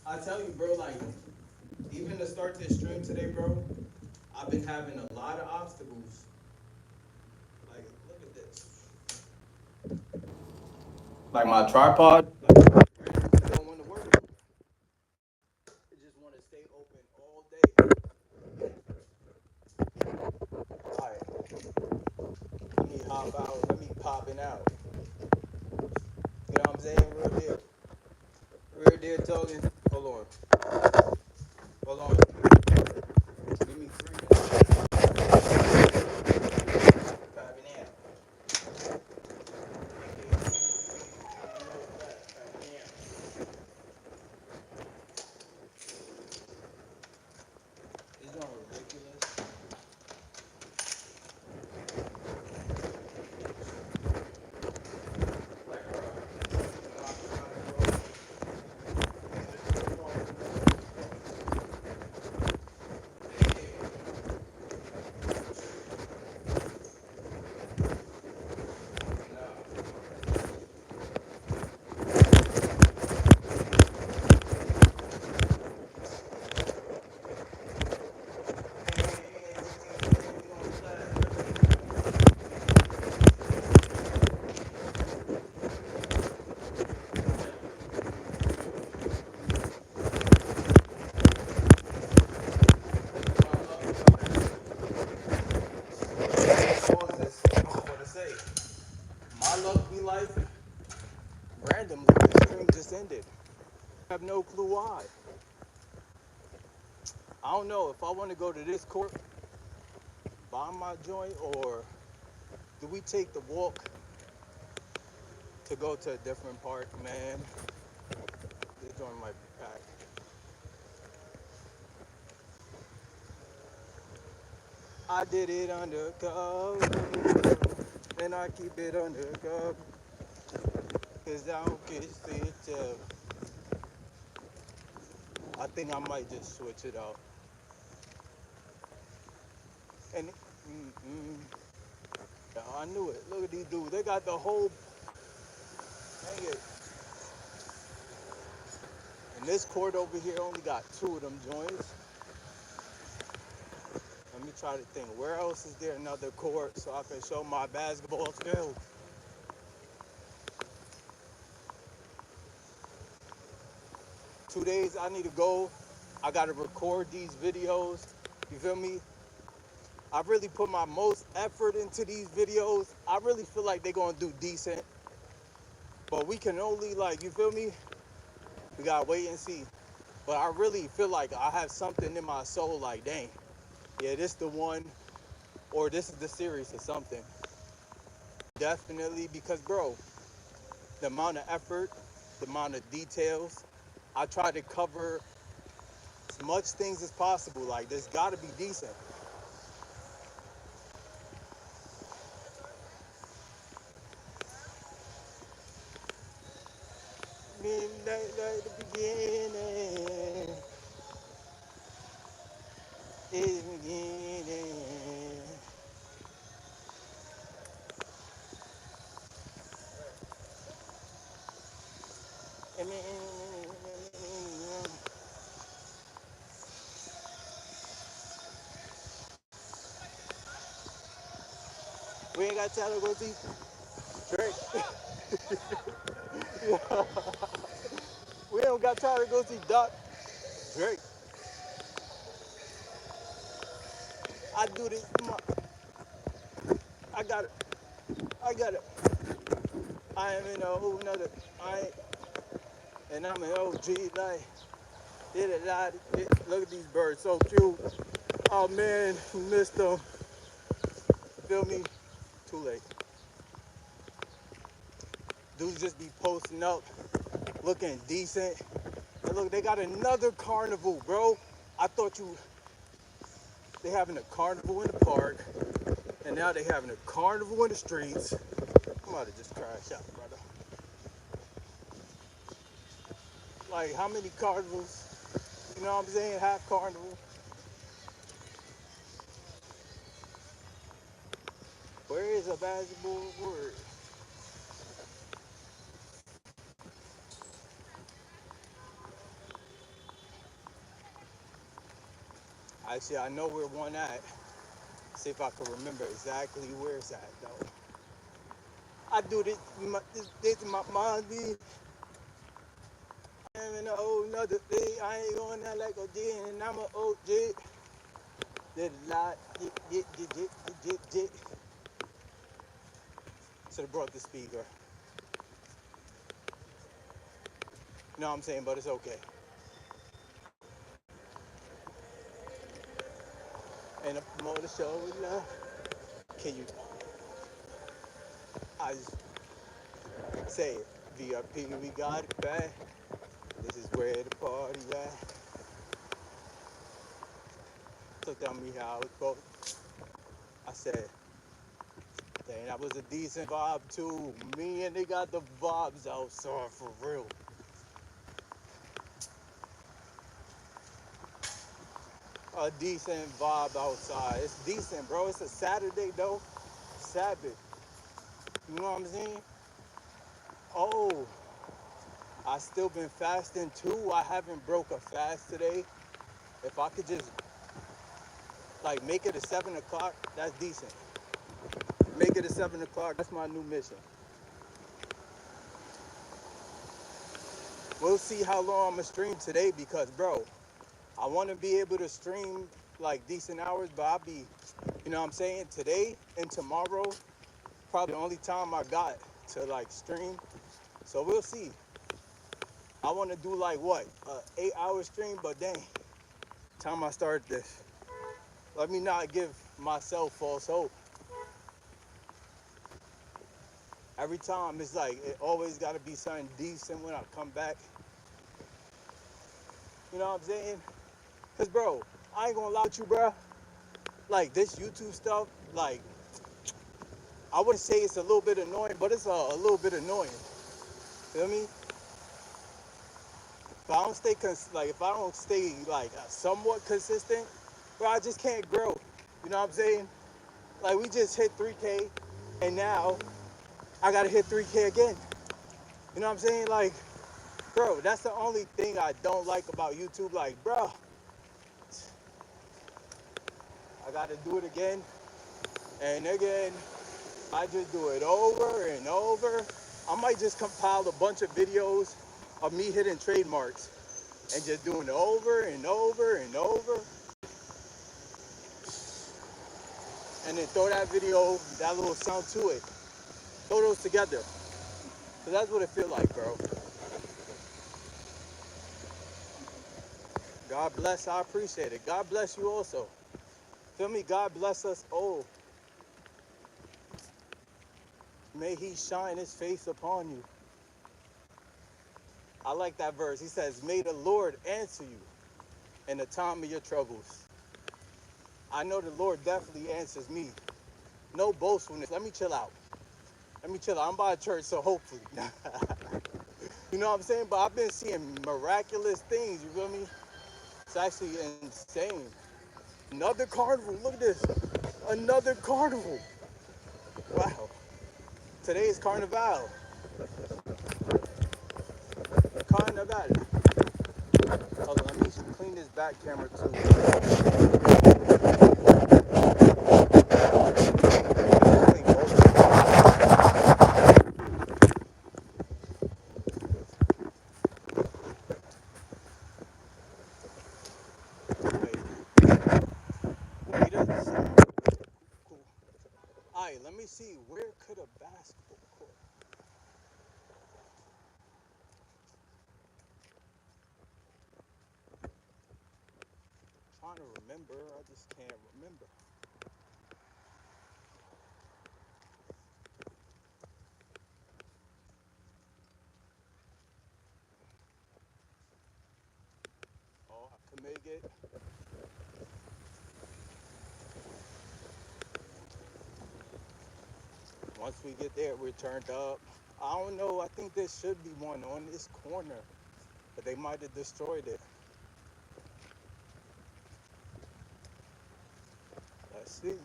I tell you, bro, like, even to start this stream today, bro, I've been having a lot of obstacles. Like, look at this. Like my tripod, like, it don't want to work. It just want to stay open all day. All right, let me hop out. Let me pop it out. You know what I'm saying? Real deal talking. Hold on. Hold on. Give me 3 minutes. Popping out. It's not ridiculous. Like, bro, what to say. My luck be like randomly. The stream just ended. I have no clue why. I don't know if I want to go to this court, buy my joint, or do we take the walk to go to a different park, man? This joint might be packed. I did it undercover, and I keep it undercover, cause I don't get stitched up. I think I might just switch it out. And yeah, I knew it. Look at these dudes. They got the whole, dang it. And this court over here only got 2 of them joints. Let me try to think. Where else is there another court so I can show my basketball skills? 2 days I need to go. I gotta record these videos. You feel me? I really put my most effort into these videos. I really feel like they're gonna do decent. But we can only, like, you feel me? We gotta wait and see. But I really feel like I have something in my soul like, dang, yeah, this the one, or this is the series or something. Definitely, because bro, the amount of effort, the amount of details, I try to cover as much things as possible. Like, there's gotta be decent. Midnight like the beginning. Is the beginning. We ain't got time to go see Drake. We don't got time to go see Doc Drake. I do this. I got it. I got it. I am in a whole nother. And I'm an OG. Like, did it lot. Look at these birds, so cute. Oh man, missed them. Feel me? Too late. Dudes just be posting up, looking decent. And look, they got another carnival, bro. I thought they having a carnival in the park, and now they having a carnival in the streets. I'm about to just crash out, brother. Like, how many carnivals? You know what I'm saying? Half carnival. Where is a basketball word? Actually, I know where one at. See if I can remember exactly where it's at, though. I do this my mind be. I'm in a whole nother thing. I ain't going out like a G, and I'm a OG. Did a lot. Get. Should have brought the speaker. You know what I'm saying? But it's okay. And a more to show with love. Can you? I just say it. VIP, we got it back. This is where the party at. So tell me how it goes. I said, dang, that was a decent vibe too. Me and they got the vibes outside for real. A decent vibe outside. It's decent, bro. It's a Saturday though. Sabbath. You know what I'm saying? Oh, I still been fasting too. I haven't broke a fast today. If I could just like make it at 7 o'clock, that's decent. Make it at 7 o'clock. That's my new mission. We'll see how long I'm gonna stream today because, bro, I want to be able to stream like decent hours, but I'll be, you know what I'm saying, today and tomorrow, probably the only time I got to like stream. So we'll see. I want to do like what, 8 hour stream, but dang, time I start this, let me not give myself false hope. Every time it's like, it always got to be something decent when I come back. You know what I'm saying? Cause bro, I ain't gonna lie to you, bro. Like this YouTube stuff, like I wouldn't say it's a little bit annoying, but it's a little bit annoying. Feel me? If I don't stay like somewhat consistent, bro, I just can't grow. You know what I'm saying? Like we just hit 3K, and now I gotta hit 3K again. You know what I'm saying? Like, bro, that's the only thing I don't like about YouTube. Like, bro, I gotta do it again and again. I just do it over and over. I might just compile a bunch of videos of me hitting trademarks and just doing it over and over and over. And then throw that video, that little sound to it. Throw those together. So that's what it feel like, bro. God bless, I appreciate it. God bless you also. Feel me? God bless us all. May he shine his face upon you. I like that verse. He says, may the Lord answer you in the time of your troubles. I know the Lord definitely answers me. No boastfulness. Let me chill out. I'm by church, so hopefully. You know what I'm saying? But I've been seeing miraculous things, you feel me? It's actually insane. Another carnival. Look at this. Another carnival. Wow. Today is Carnival. Carnival. Hold on, let me clean this back camera too. Cool. All right, let me see. Where could a basketball court? I'm trying to remember. I just can't remember. Oh, I can make it. Once we get there, we're turned up. I don't know. I think there should be one on this corner, but they might have destroyed it. Let's see.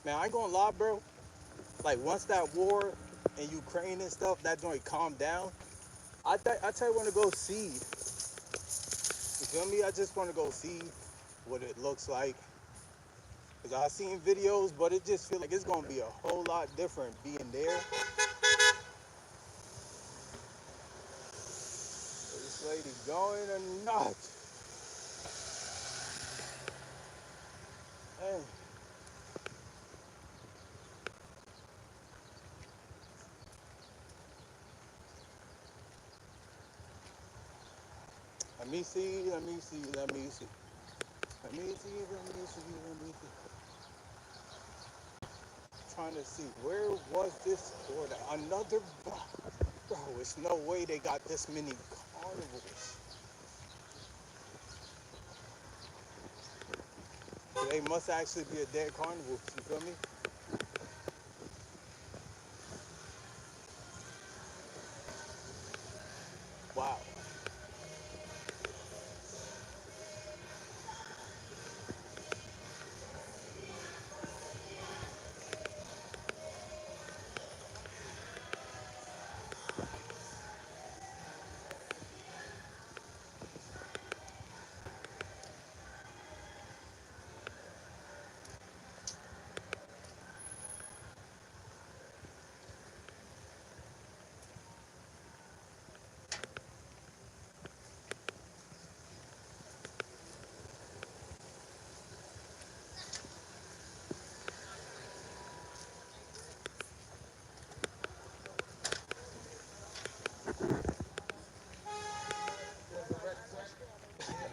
Man, I ain't gonna lie, bro. Like once that war in Ukraine and stuff, that joint calmed down. I tell you, want to go see. You feel me? I just want to go see what it looks like. Cause I seen videos, but it just feel like it's gonna be a whole lot different being there. This lady going or not? Hey. Let me see. Let me see. Let me see. Let me see. Let me see. Let me see. Trying to see where was this order? Another. Bro, it's no way they got this many carnivals. They must actually be a dead carnival. You feel me? Wow.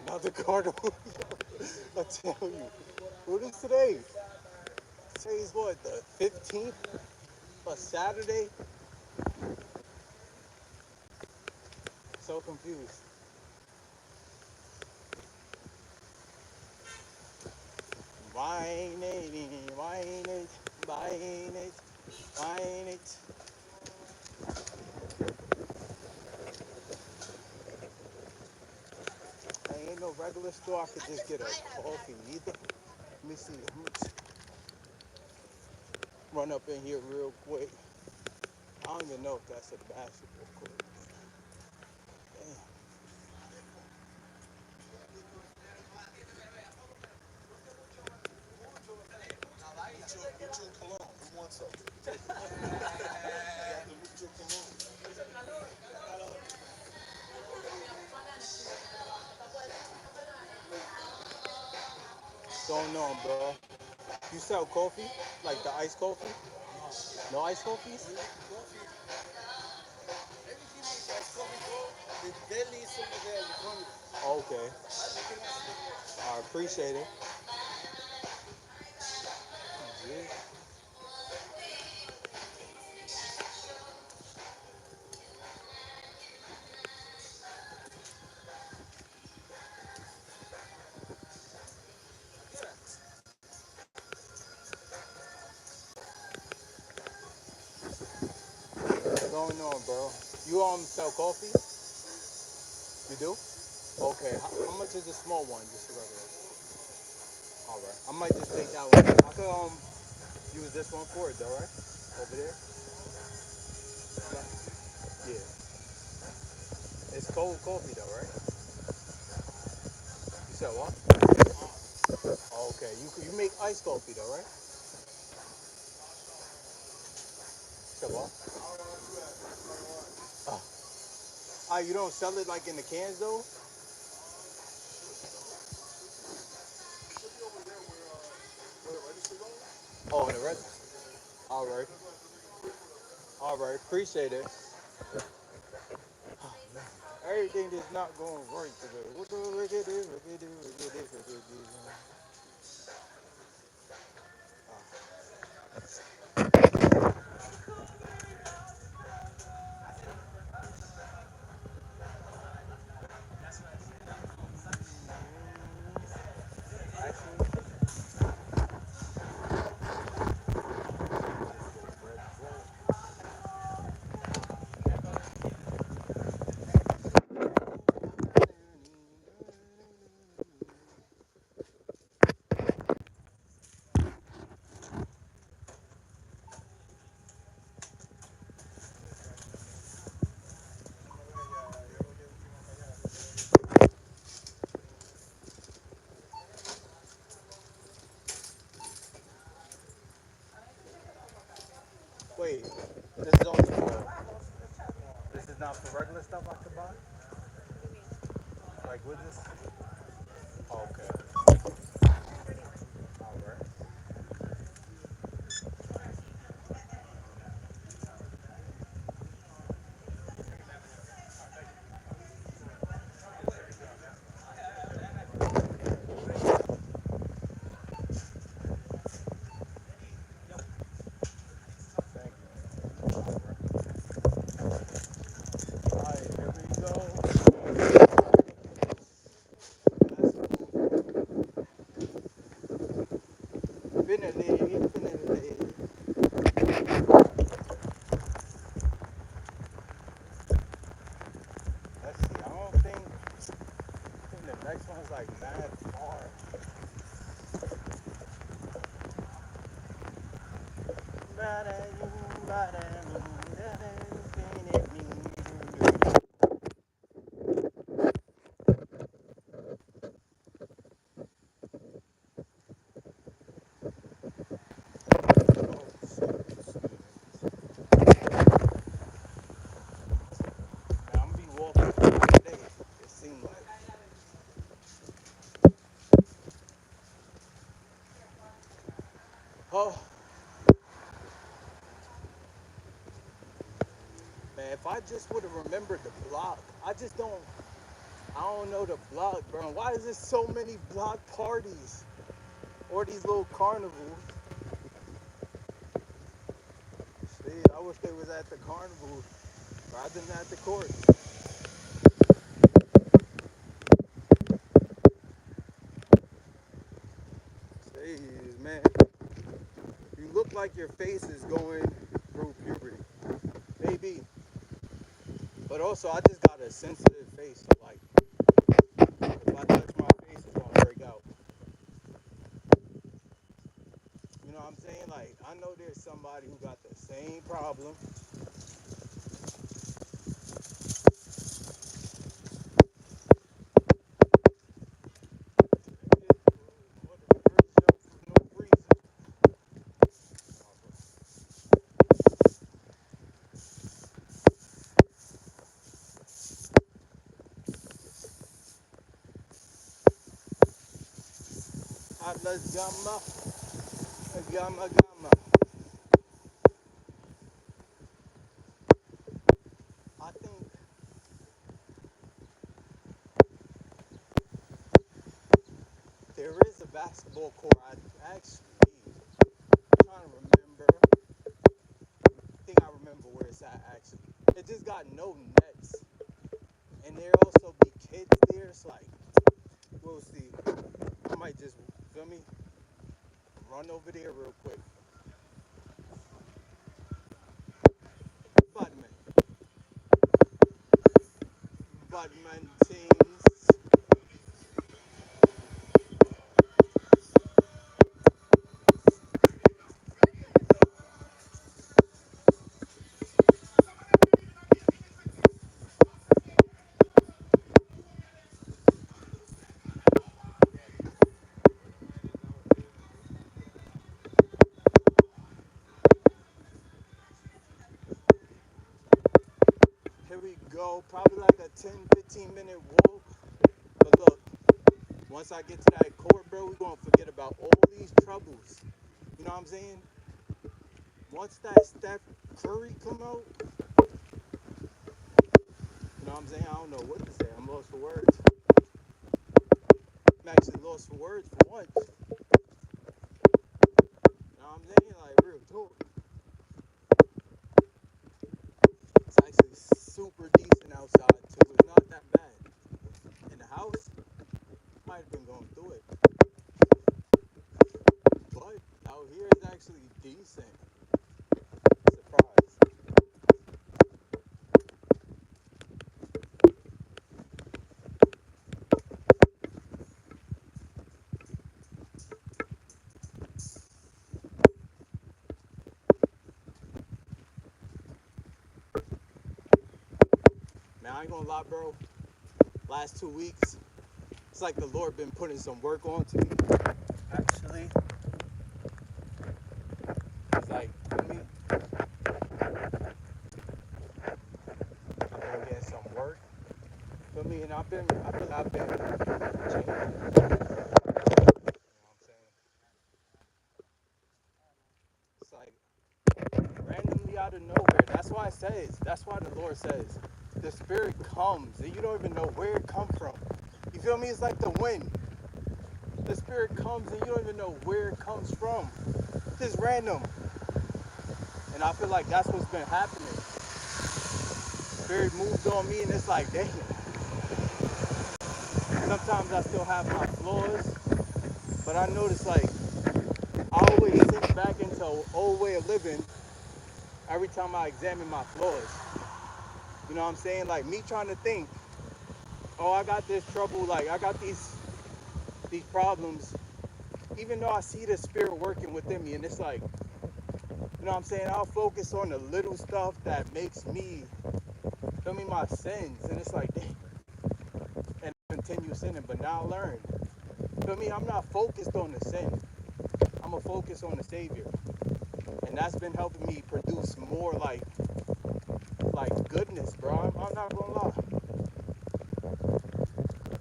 Another carnival. I tell you. What is today? Today's what? The 15th? A Saturday? So confused. Why ain't it? Why ain't it? Why ain't it? Why ain't it? Ain't no regular store I could just get a coffee either. Let me see. I'm gonna run up in here real quick. I don't even know if that's a basketball court. Damn. Mucho cologne. Who wants some? Mucho cologne. Going on, bro? You sell coffee? Like the iced coffee? No iced coffees? Okay. I appreciate it. Yeah. What's going on, bro? You sell coffee? You do? Okay. How much is the small one? Just a regular. All right. I might just take that one. I could use this one for it though, right? Over there. Yeah. It's cold coffee though, right? You said what? Okay. You make iced coffee though, right? You said what? You don't sell it like in the cans though? Oh, in the red. All right. All right. Appreciate it. Everything is not going right today. What do we do? Wait, this is only for. This is not for regular stuff I could buy? Like with this? Oh, okay. Alright. Thank you. Alright, here we go. Finally. Let's see, I think the next one's like mad far. I'm gonna be walking today, it seems like. Oh, man, if I just would have remembered the block, I don't know the block, bro. Why is there so many block parties? Or these little carnivals? See, I wish they was at the carnival rather than at the court. See, man, you look like your face is going through puberty. Maybe. But also, I just got a sensitive face, so like, if I touch my face, it's gonna break out. You know what I'm saying? Like, I know there's somebody who got the same problem. Atlas Gamma. I think there is a basketball court. I'm trying to remember. I think I remember where it's at actually. It just got no nets. And there also be kids there. It's like, we'll see. I might just, feel me, run over there real quick. Badman things. Here we go. Probably like a 10-15 minute walk. But look, once I get to that court, bro, we're going to forget about all these troubles. You know what I'm saying? Once that Steph Curry come out, you know what I'm saying? I don't know what to say. I'm lost for words. I'm actually lost for words for once. You know what I'm saying? Like, real talk. It's actually super decent outside, too. It's not that bad. In the house, might have been going through it. But out here is actually decent. Surprise. Man, I ain't gonna lie, bro. Last 2 weeks, it's like the Lord been putting some work on to me. Actually, it's like, mean, I feel like I've been changing. You know what I'm saying? It's like randomly out of nowhere. That's why the Lord says, the Spirit comes and you don't even know where it comes from. You feel me? It's like the wind. The Spirit comes and you don't even know where it comes from. Just random. And I feel like that's what's been happening. Spirit moved on me and it's like, dang. Sometimes I still have my flaws, but I notice like I always sink back into an old way of living every time I examine my flaws. You know what I'm saying? Like me trying to think, oh, I got this trouble, like I got these problems, even though I see the Spirit working within me, and it's like, you know what I'm saying? I'll focus on the little stuff that makes me, feel me, my sins, and it's like, dang, and I continue sinning, but now I learn. Feel me? I'm not focused on the sin. I'm gonna focus on the Savior, and that's been helping me produce more like goodness, bro. I'm not gonna lie.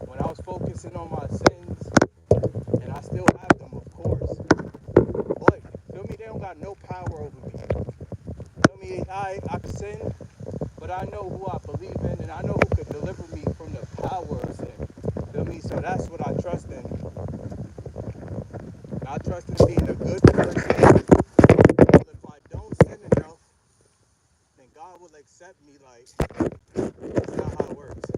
When I was focusing on my sins, and I still have them, of course, but feel me? They don't got no power over me. Feel me? I can sin, but I know who I believe in, and I know who could deliver me from the power of sin. Feel me? So that's what I trust in. I trust in being a good person. If I don't sin enough, then God will accept me. Like, it's not how it works.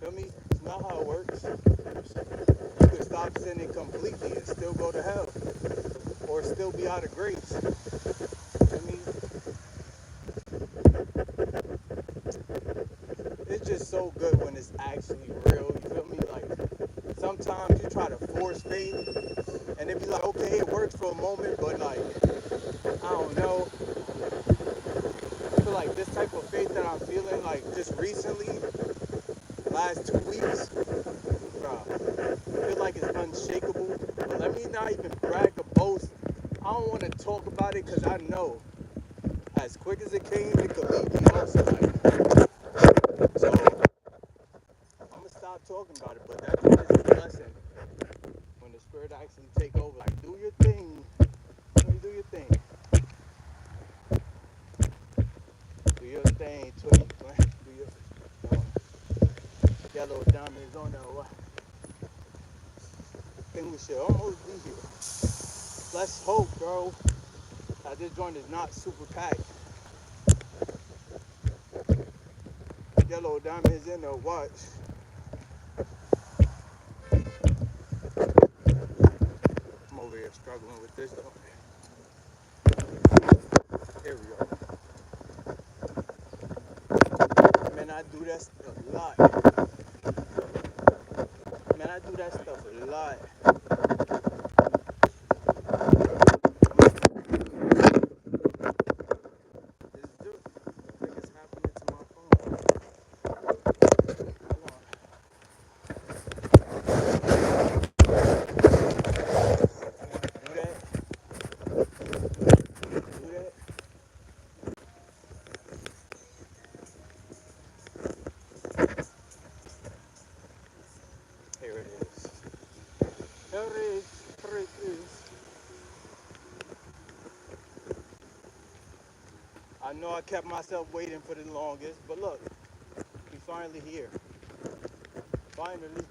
Feel me? It's not how it works. You can stop sinning completely and still go to hell, or still be out of grace. Feel me? It's just so good when it's actually real. You feel me? Like, sometimes you try to force faith, and it be like, okay, it works for a moment, but like, I don't know. I feel like this type of faith that I'm feeling, like just recently, last 2 weeks, bro, I feel like it's unshakable. But let me not even brag or boast. I don't want to talk about it because I know as quick as it came, it could leave me also. Like, so I'm gonna stop talking about it. But that joint is a blessing when the Spirit actually take over. Like, do your thing. Let me do your thing. Do your thing, Twitty. Do your yellow diamonds on the thing. We should almost be here. Let's hope, bro. This joint is not super packed. Yellow diamonds in the watch. I'm over here struggling with this though. Here we go. Man, I do that stuff a lot. Man, I do that stuff a lot. I think it's happening to my phone. Hold on. Do that. Do that. Here it is. Here it is. Here it is. I know I kept myself waiting for the longest, but look, we finally here. Finally.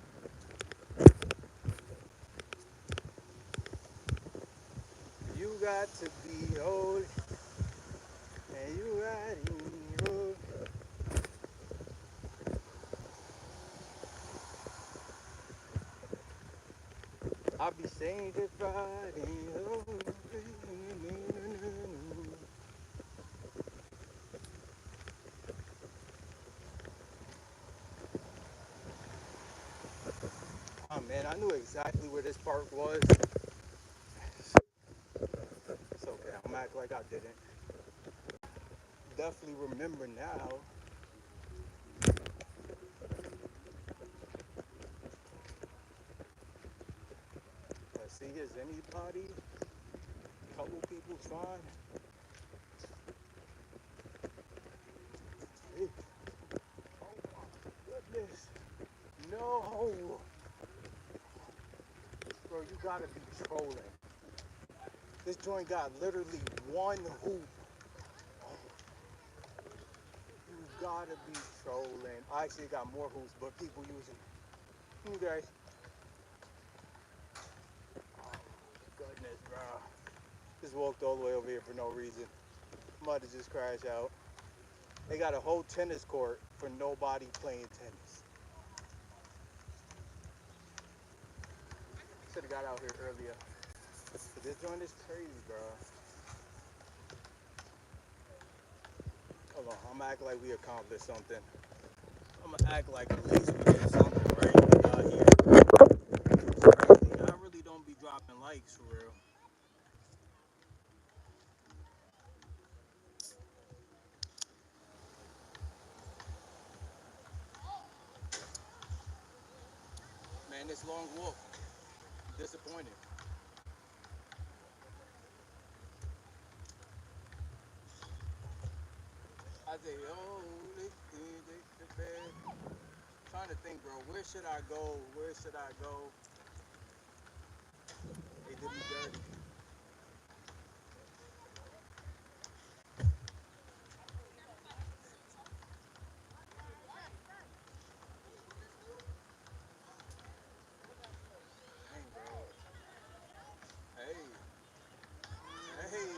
You got to be old, and you got to be old. I'll be saying goodbye. Oh man, I knew exactly where this park was. It's okay, I'm act like I didn't. Definitely remember now. Let's see, is anybody? Couple people fine. Hey. Oh my goodness. Oh, bro, you gotta be trolling. This joint got literally one hoop. Oh, you gotta be trolling. I actually got more hoops, but people use it. Okay. Oh, goodness, bro. Just walked all the way over here for no reason. I'm about to just crash out. They got a whole tennis court for nobody playing tennis. Should have got out here earlier. But this joint is crazy, bro. Hold on, I'm gonna act like we accomplished something. I'm gonna act like at least we did something right we got here. I really don't be dropping likes for real. Man, this long walk, disappointing. I say, oh, they bad. Trying to think, bro, where should I go? Where should I go? They did me dirty. Dang, bro. Hey, hey,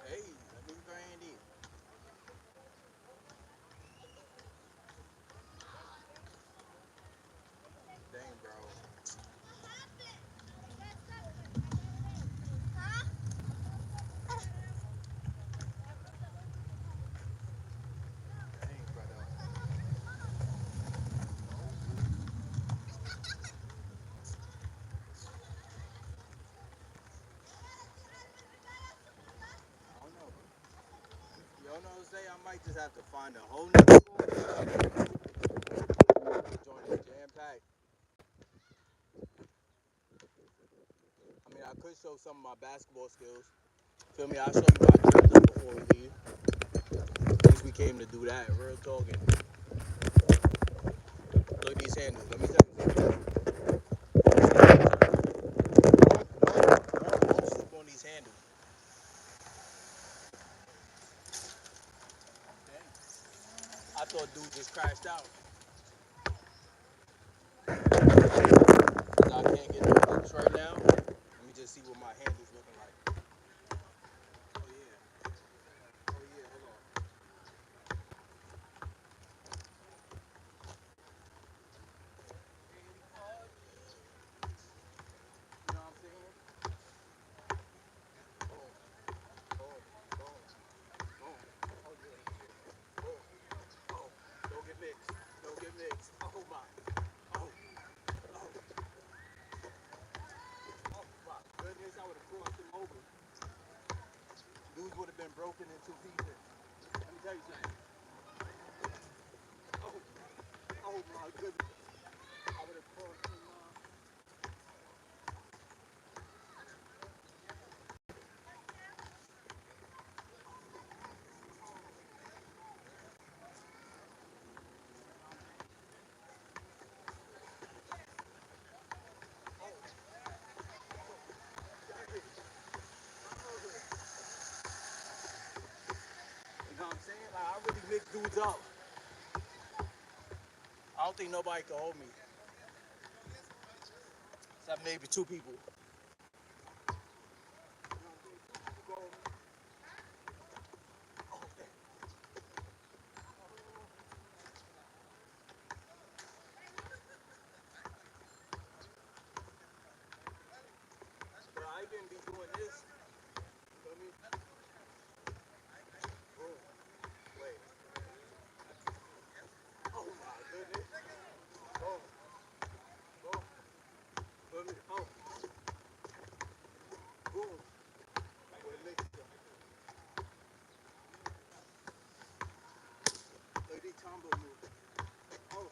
hey, let me grind in. Dang, bro. Dang, brother. I don't know. You know what I'm saying? I might just have to find a whole nother joint is jam packed. I mean, I could show some of my basketball skills. Feel me? I'll show you my dribble before we leave. At least we came to do that. Real talking. Look at these handles. Let me tell you something. Don't sleep on these handles. Dang. I thought dude just crashed out. I can't get no hooks right now. Let me just see what my handles looking like. Oh yeah. Oh yeah. Hold on. You know what I'm saying? Boom, boom, boom, boom. Oh yeah. Boom. Oh, don't get mixed. Don't get mixed. Oh my. Oh, oh, oh my goodness. I would have crossed him over. Dudes would have been broken into pieces. Let me tell you something. Oh, oh my goodness. I would have crossed him. You know what I'm saying? Like, I really mix dudes up. I don't think nobody can hold me. Except maybe two people. But I didn't be doing this. You feel me? Boom. Wait. Oh my goodness. Boom. Boom. Feel me? Oh. Boom. With a mixture. Look at these combo moves. Oh.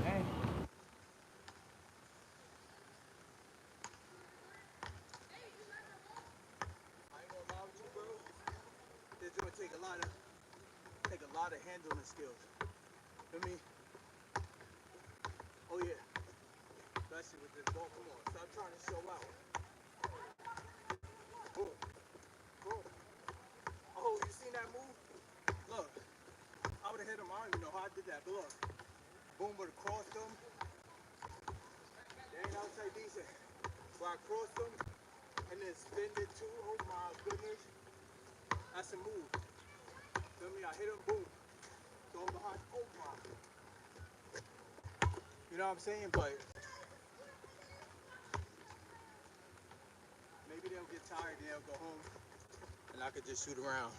Hey. I handling skills. Feel me? Oh yeah. Especially with this ball. Come on, stop trying to show out. Boom. Boom. Oh, you seen that move? Look, I would have hit him. I don't even know how I did that, but look. Boom, would have crossed him. They ain't outside decent. So I crossed him and then spinned it too. Oh my goodness. That's a move. Feel me? I hit him, boom. Throw him behind. Oh my. You know what I'm saying? But maybe they'll get tired and they'll go home. And I could just shoot around.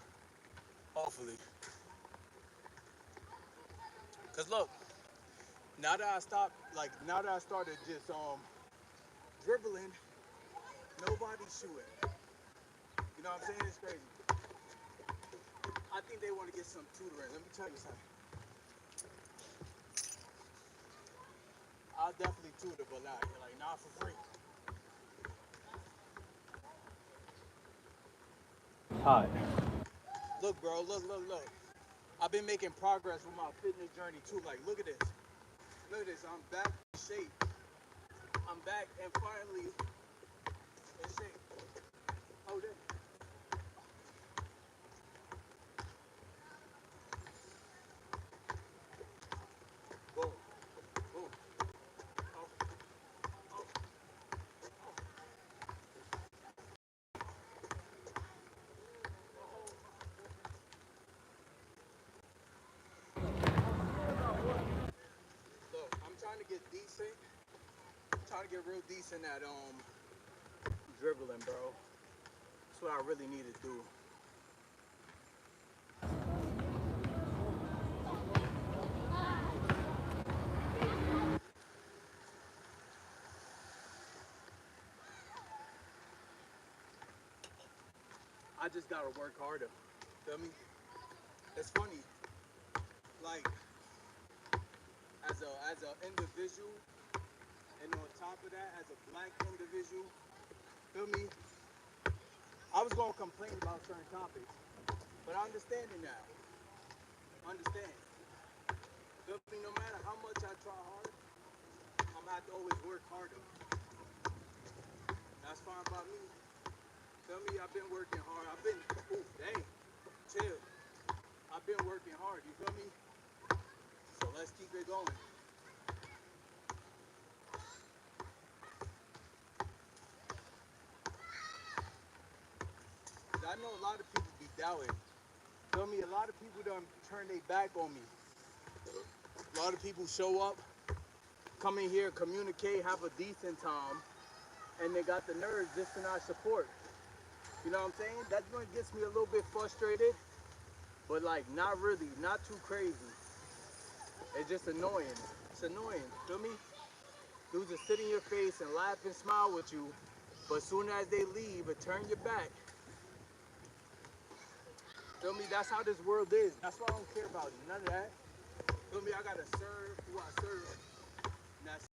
Hopefully. Cause look, now that I started just dribbling, nobody's shooting. You know what I'm saying? It's crazy. I think they want to get some tutoring. Let me tell you something. I'll definitely tutor, but not for free. Hi. Look, bro, look. I've been making progress with my fitness journey too. Like, look at this. Look at this. I'm back in shape. I'm back and finally in shape. Oh, there. Boom. Boom. Oh. Oh. Look, I'm trying to get decent. I'm trying to get real decent at dribbling, bro. That's what I really need to do. I just gotta work harder. Feel me? It's funny. Like, as a individual, and on top of that, as a black individual, feel me? I was gonna complain about certain topics, but I understand it now. Understand. Feel me? No matter how much I try hard, I'm gonna have to always work harder. That's fine by me. Feel me? I've been working hard. Dang, chill. I've been working hard. You feel me? So let's keep it going. I know a lot of people be doubting. Feel me? A lot of people done turn their back on me. A lot of people show up, come in here, communicate, have a decent time, and they got the nerves just to not support. You know what I'm saying? That's what gets me a little bit frustrated, but like not really, not too crazy. It's just annoying. It's annoying. Feel me? Dudes just sit in your face and laugh and smile with you, but as soon as they leave and turn your back, feel me? That's how this world is. That's why I don't care about none of that. Feel me? I gotta serve who I serve. And that's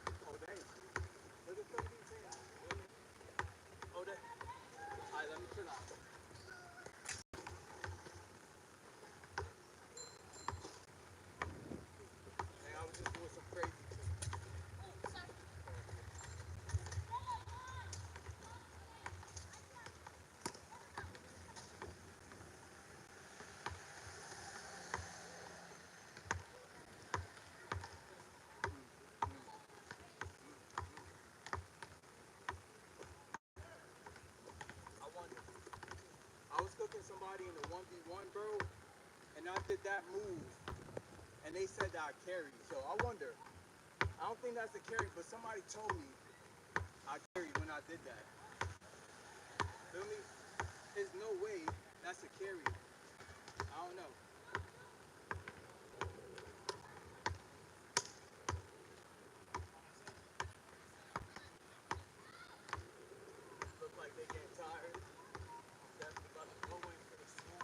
oh dang. Look at some of these things. Oh dang. Alright, let me chill out. Dang, I was just doing some crazy shit. I wonder. I was cooking somebody in the 1v1, bro, and I did that move, and they said that I carried. So I wonder. I don't think that's a carry, but somebody told me I carried when I did that. Feel me? There's no way that's a carry. I don't know. Look like they getting tired. Definitely about to go in for the swoop.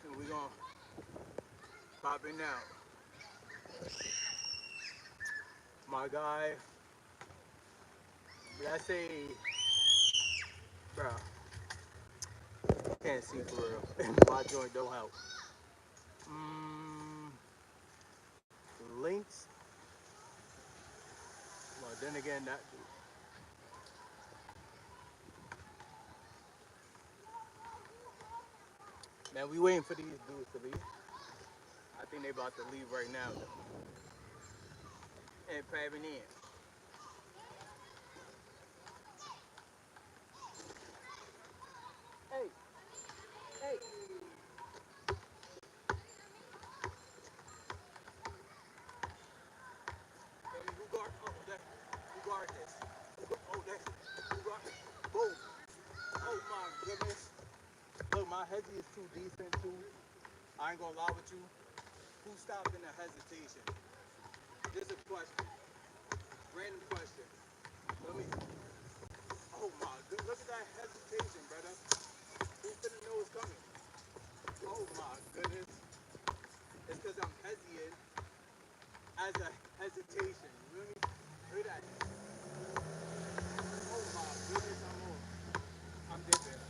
and we gonna pop in now. My guy, did I say, bro, can't see for real. My joint don't help. Links. Well, then again, that. Man, we waiting for these dudes to leave. I think they about to leave right now. And pabbing in. Hey, hey. Who guard? Oh, that. Who guard this? Oh, that. Who guard? Boom. Oh my goodness. Look, my hezzy is too decent too. I ain't gonna lie with you. Who stopped in the hesitation? This is a question. Random question. Let me. Oh my goodness. Look at that hesitation, brother. Who finna know it's coming? Oh my goodness. It's because I'm hesitant as a hesitation. You know what I mean? Look at that. Oh my goodness, I'm on. I'm dipping.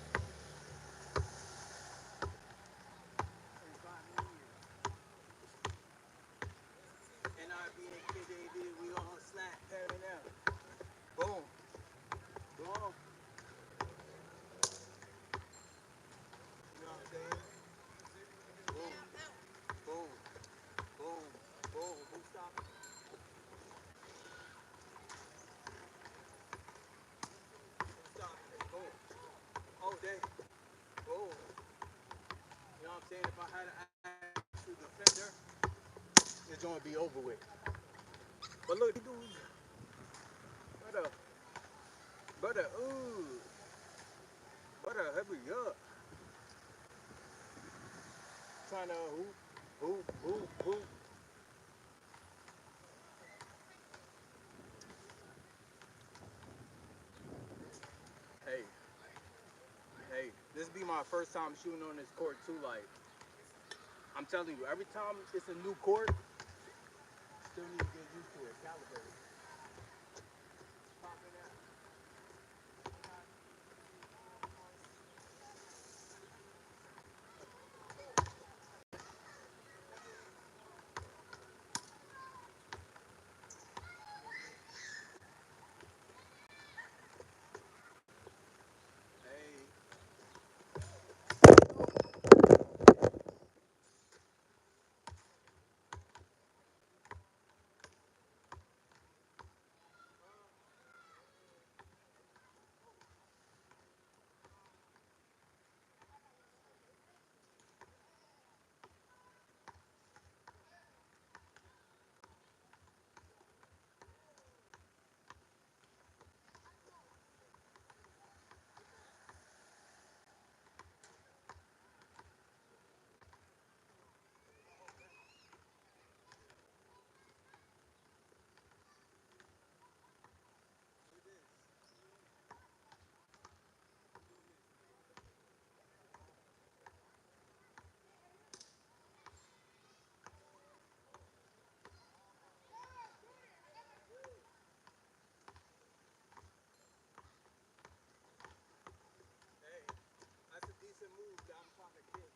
NIB and KJV, we all slack pattern out. Boom. Boom. You know what I'm saying? Boom. Boom. Boom. Boom. Who stopped? Who stopped? Boom. Oh, they. Boom. You know what I'm saying? If I had an actual defender, it's gonna be over with. But look, dudes. Brother. Brother. Ooh. Brother, hurry up. Trying to hoop. Hey, hey, this be my first time shooting on this court too. Like, I'm telling you, every time it's a new court, still need to get used to it. Calibrated. Popping out. Hey, hey, that's a decent move that I'm trying to get.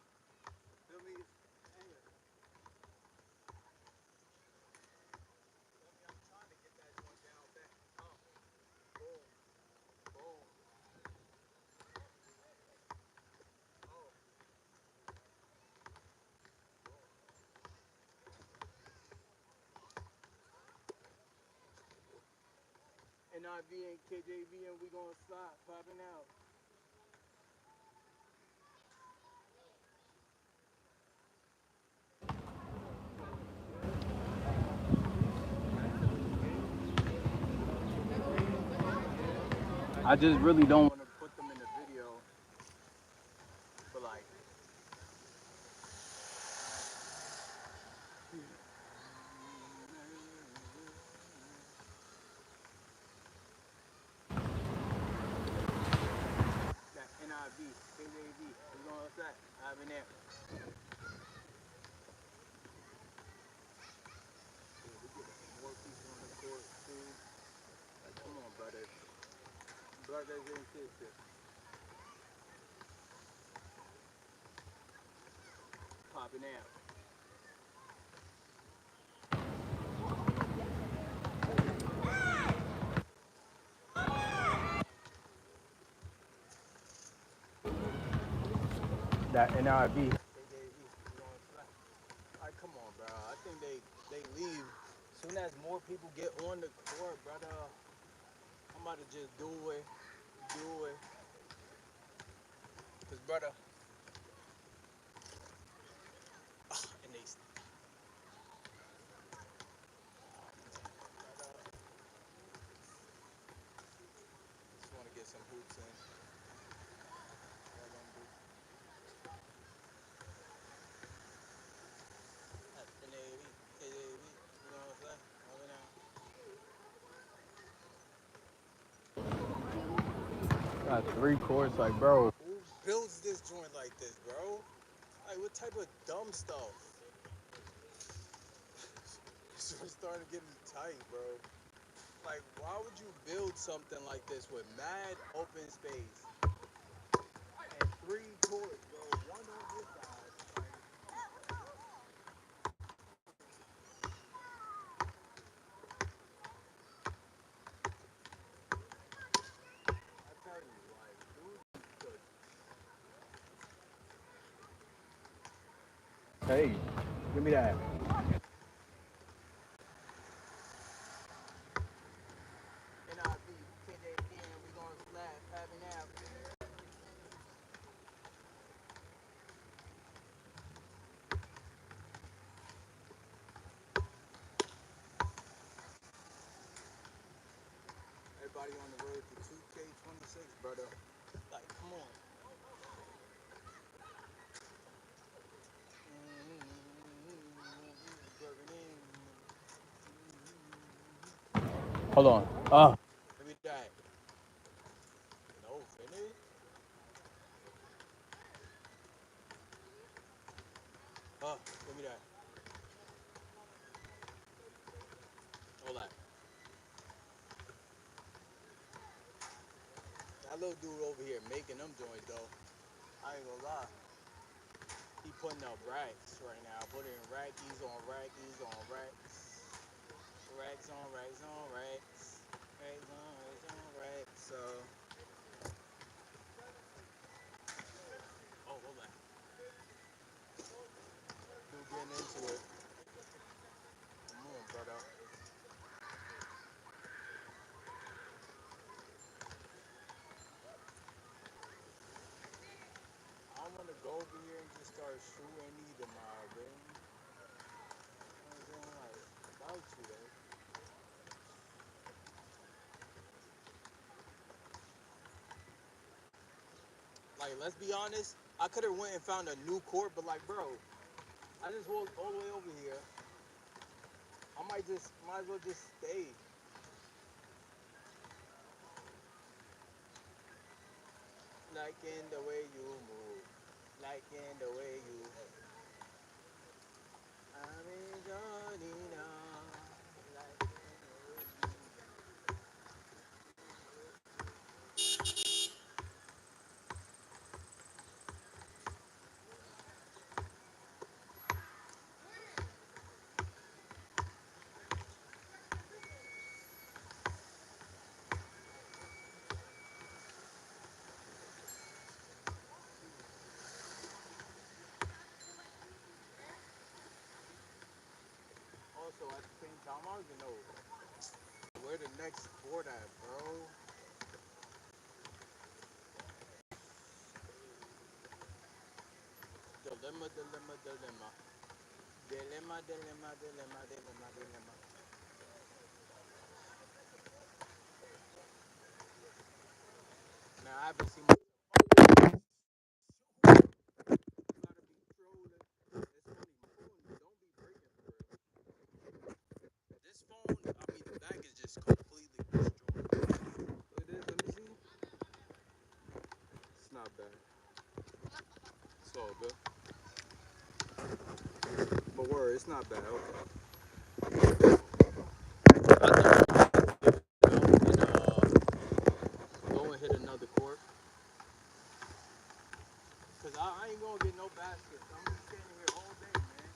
Feel me? Hey, I'm trying to get that joint down back. Boom, boom. Oh, NIV and KJV, and we gonna slide, popping out. I just really don't want to put them in the video, but like, that NIV, KJV, we gonna say, Having it. More people on the court too. Like, come on, brothers. Brothers and sisters. Popping out. That NIV. Alright, come on, bro. I think they leave. Soon as more people get on the court, brother, I'm about to just do it. Cause brother, and they just want to get some hoops in. And you know what I'm saying? Got 3 courts, like, bro. Who builds this joint like this, bro? Like, what type of dumb stuff? This is starting to get me tight, bro. Like, why would you build something like this with mad open space and 3 courts, bro? One on this side. I tell you, like, dude, good. Hey, give me that. NIV, KJP, and we gonna slap, having out. Everybody on the road to 2K26, brother. Like, come on. Hold on. Give me that. No finish. Give me that. Hold that. That little dude over here making them joints though. I ain't gonna lie. He putting up racks right now. Putting rackies on rackies on racks. Racks on racks on racks. Racks on racks on racks. So. Oh, hold that. Dude getting into it. Come on, brother. I want to go over here and just start shooting either my ring. You know what I'm saying? Like, about to though. Like, let's be honest. I could have went and found a new court, but like, bro, I just walked all the way over here. I might as well just stay. Liking the way you move. Liking the way you. I'm enjoying now. Liking the way you. Also, at the same time, I don't even know where the next court at, bro. Dilemma, dilemma, dilemma. Dilemma, dilemma, dilemma, dilemma, dilemma. Now, I haven't seen my. Gotta be trolling. It's funny, my phone don't be breaking for real. This phone, I mean, the back is just completely destroyed. Look at this, let me see. It's not bad. It's all good. But word, it's not bad. Okay. Go and hit another court. Cause I ain't gonna get no baskets. I'm gonna be standing here all day, man.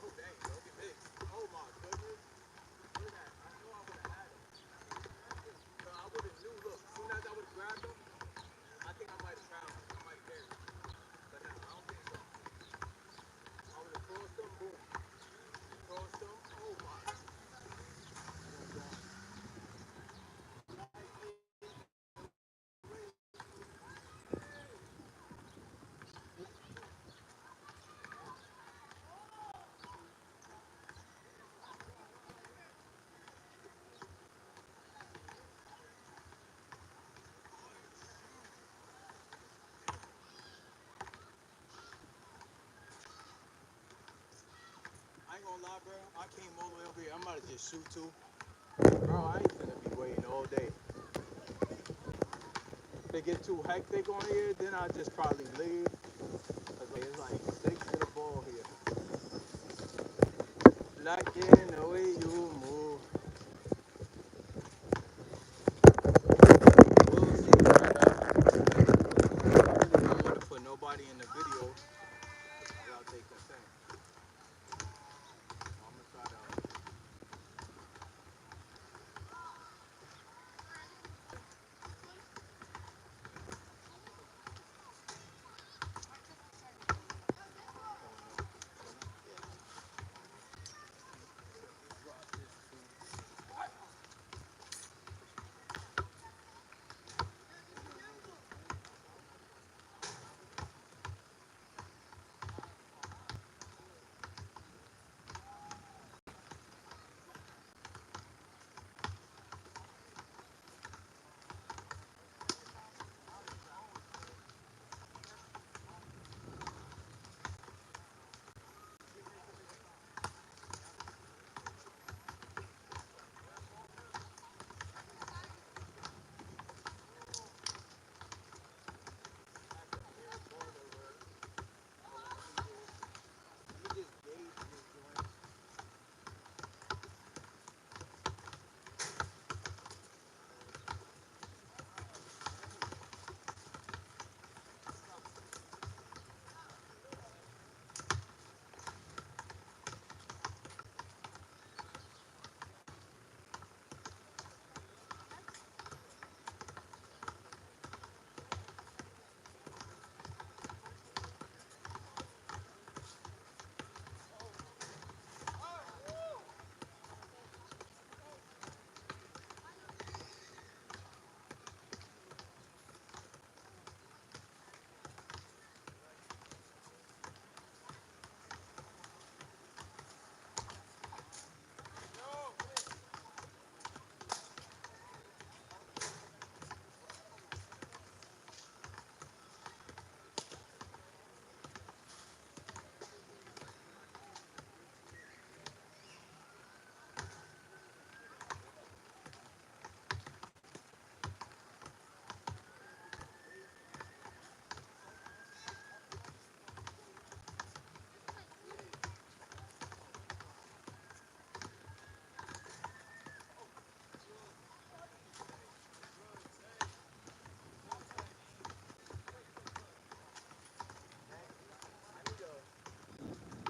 Oh dang, don't get big. Oh my goodness. Look at that. I know I would have had him. So I would have knew. Look, as soon as I would have grabbed him, I think I might have found him. I might have carried him. But no, I don't think so. I would have crossed him, boom. Crossed him. Oh my. I ain't gonna lie, bro. I came all the way over here. I'm about to just shoot too. Bro, I ain't gonna be waiting all day. If it get too hectic on here, then I just probably leave. It's like 6 to the ball here. Liking the way you move. We'll see, brother. I really don't want to put nobody in the video without their consent. So I'm gonna try to.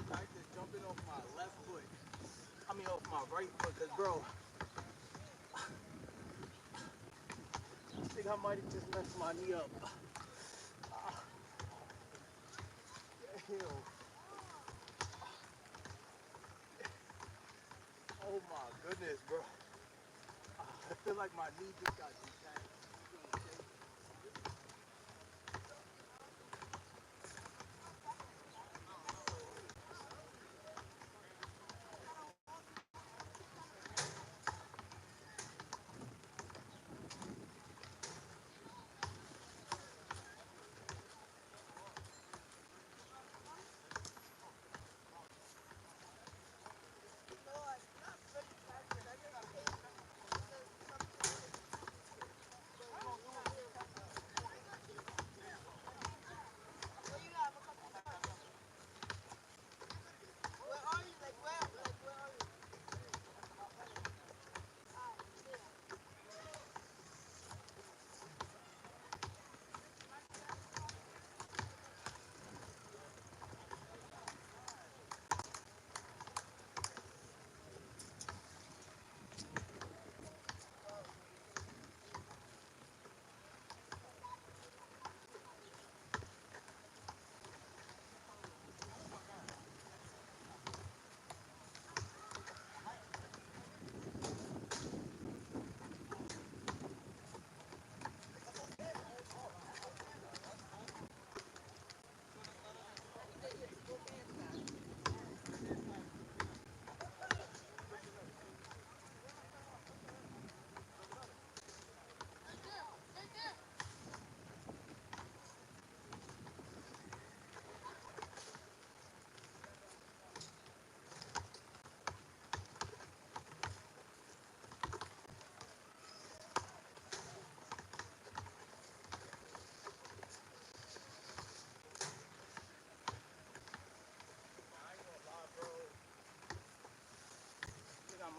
Practice jumping off my left foot. I mean, off my right foot, cause bro, I think I might have just messed my knee up. Damn. Oh my goodness, bro. I feel like my knee just got detached.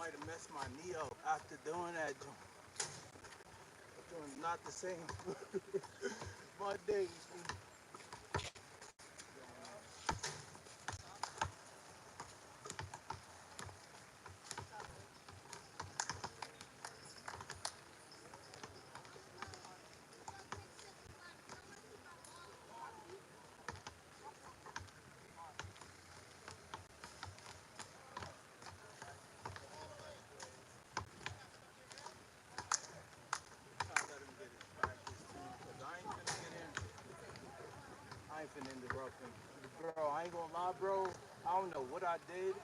might have messed my knee up after doing that. Doing not the same. My days. I ain't finna interrupt him. Bro, I ain't gonna lie, bro. I don't know what I did.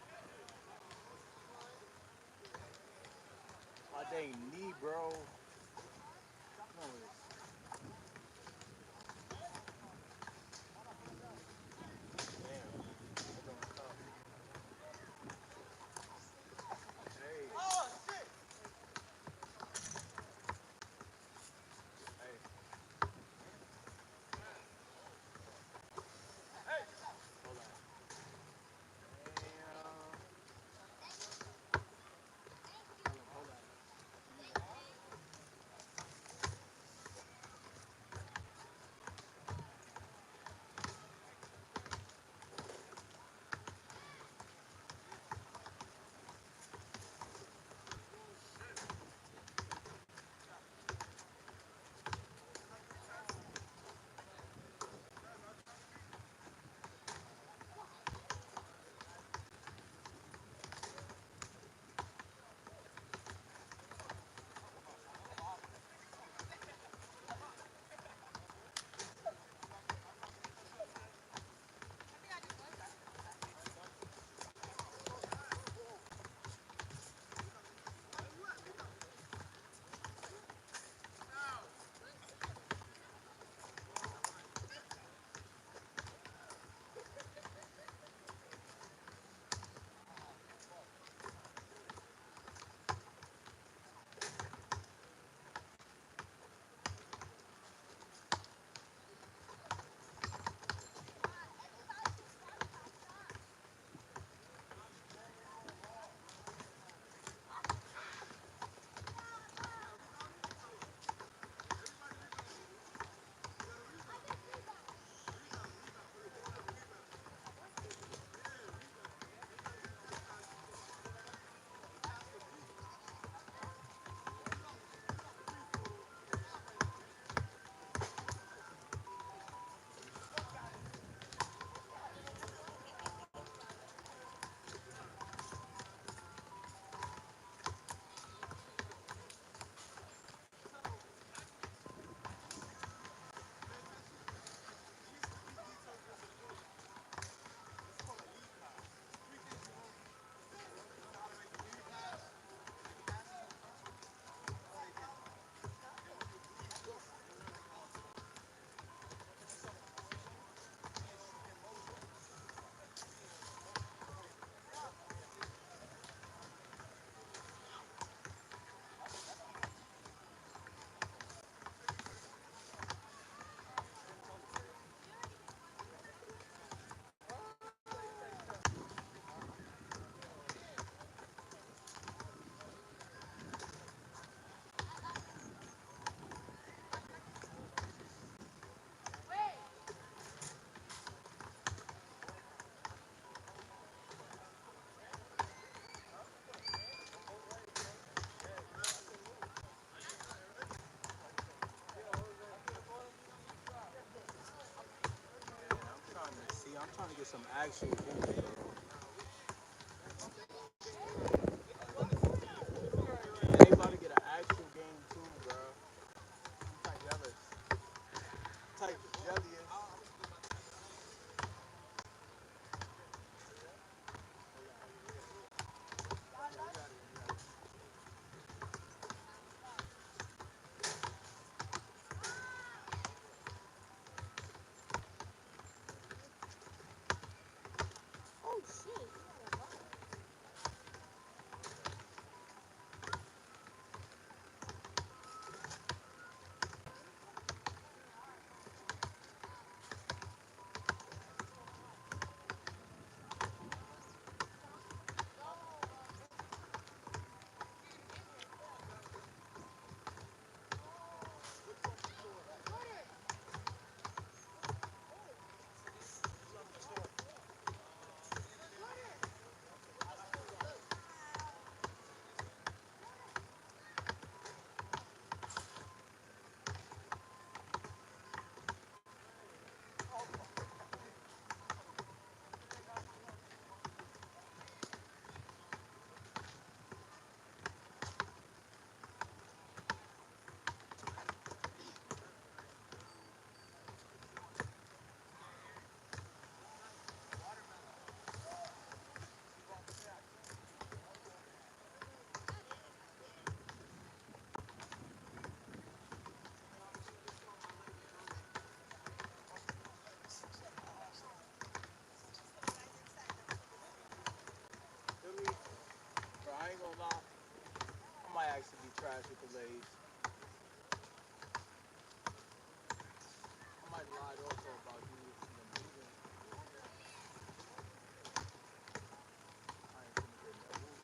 My dang knee, bro. No, damn. Hey, hey. Hold on. Damn. Hold on. I'm trying to get some actual games, bro. And they about to get an actual game too, bro. I'm type jealous. Type jealous. Oh shit. trash with the Lays. I might lie also about you moving. I ain't finna get no move.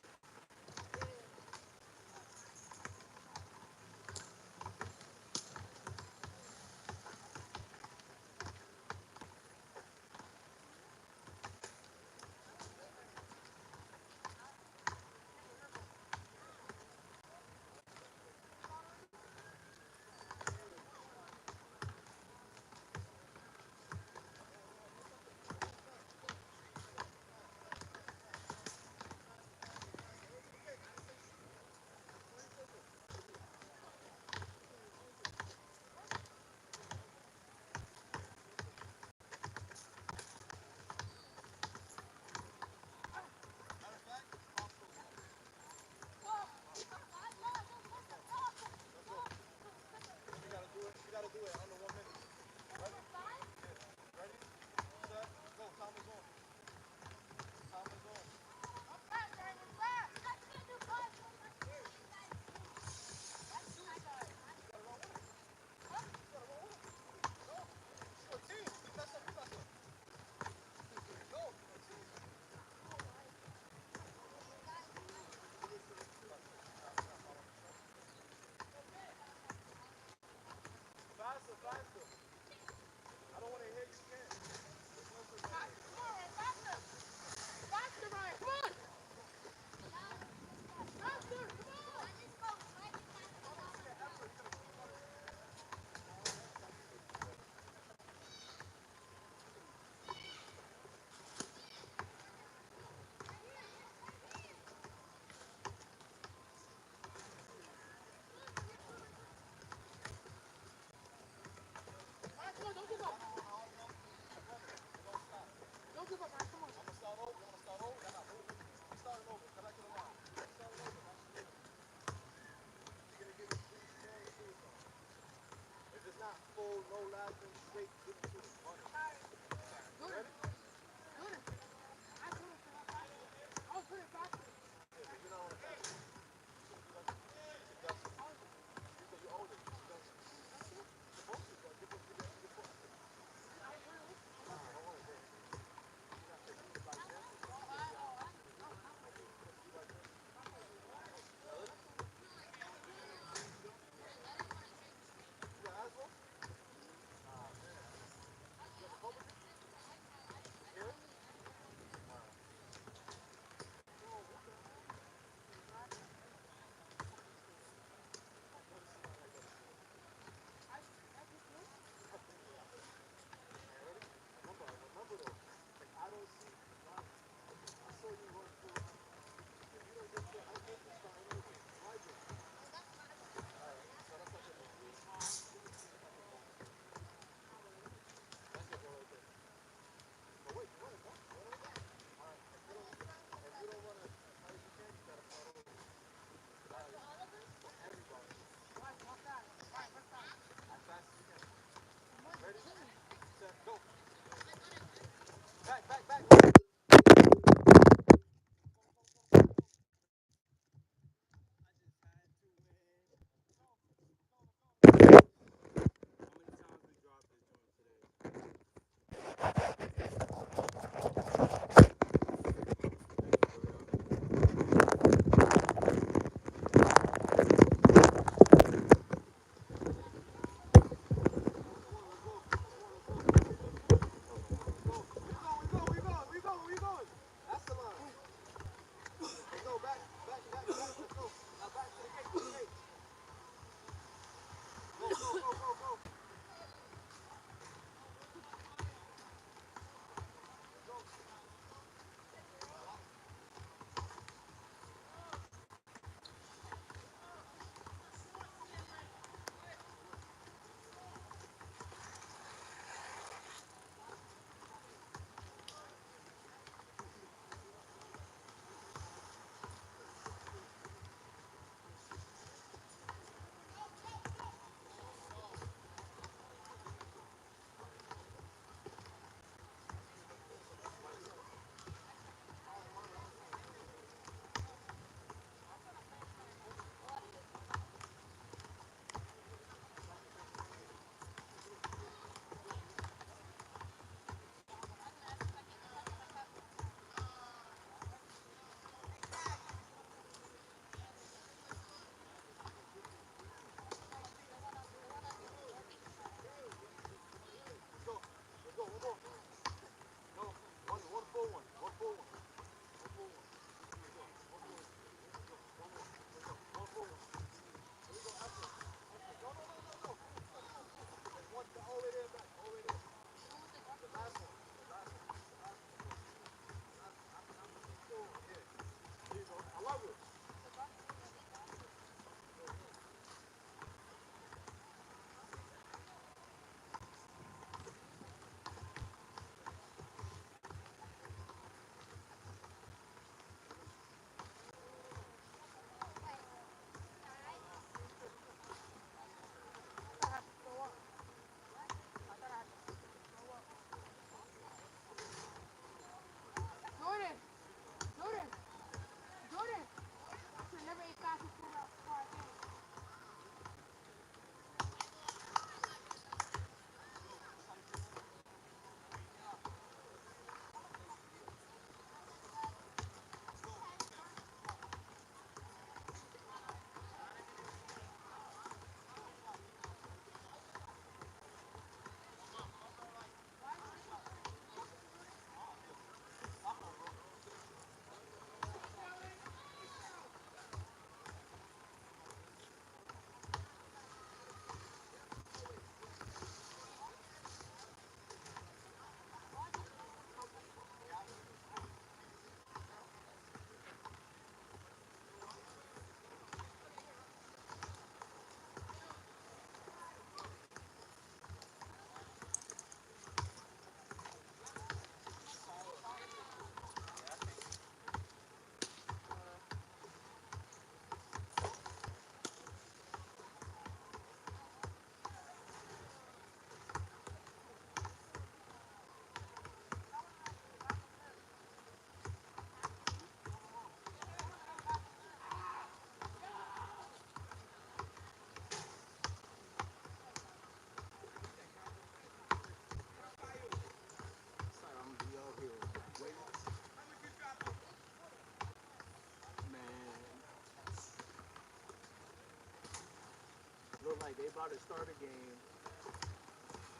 like they about to start a game.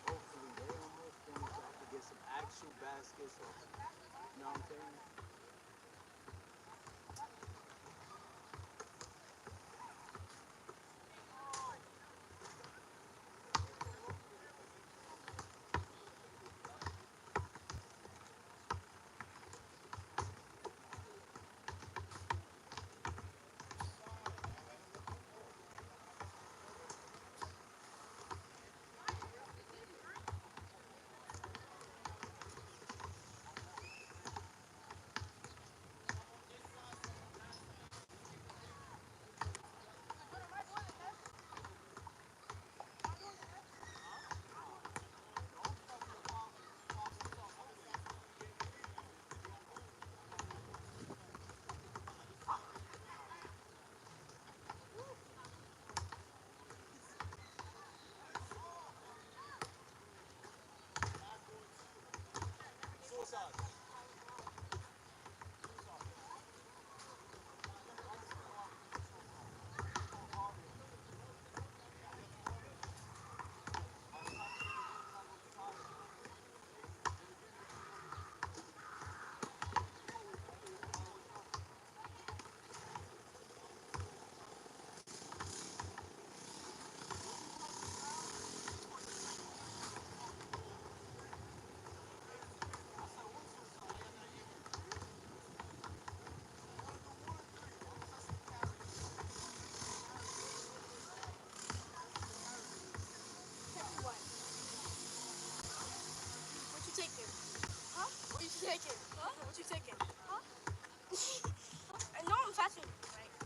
Hopefully they almost finish so I can get some actual baskets or you know what I'm saying? What you taking? Huh? What you taking? Huh? What you taking? Huh? I know I'm faster than you, right?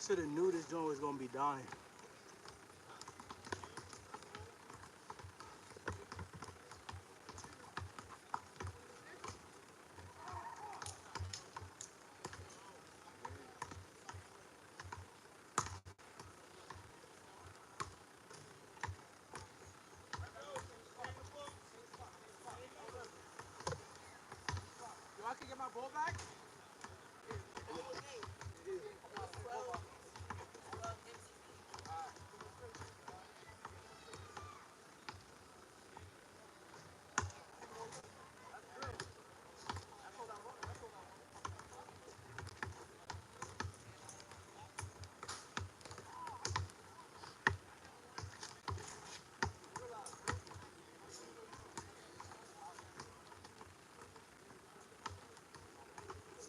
Should have knew this joint was gonna be dying. Yo, I can get my ball back?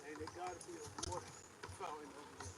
Hey, there gotta be a water fountain over there.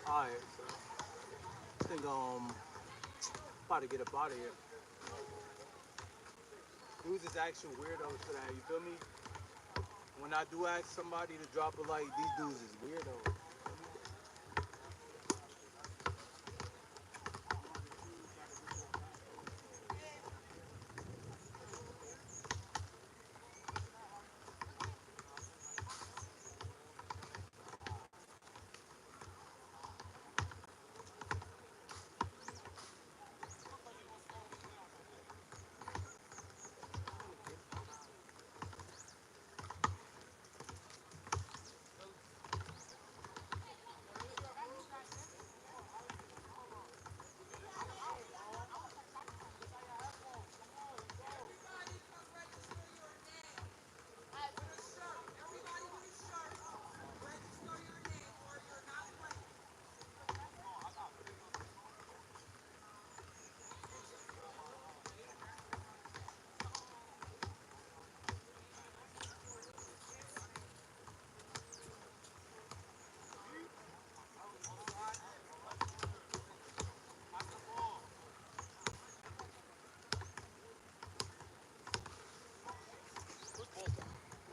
Alright, so I think about to get up out of here. Dudes is actual weirdos for that, you feel me? When I do ask somebody to drop a light, these dudes is weirdos.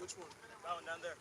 Which one? That one down there.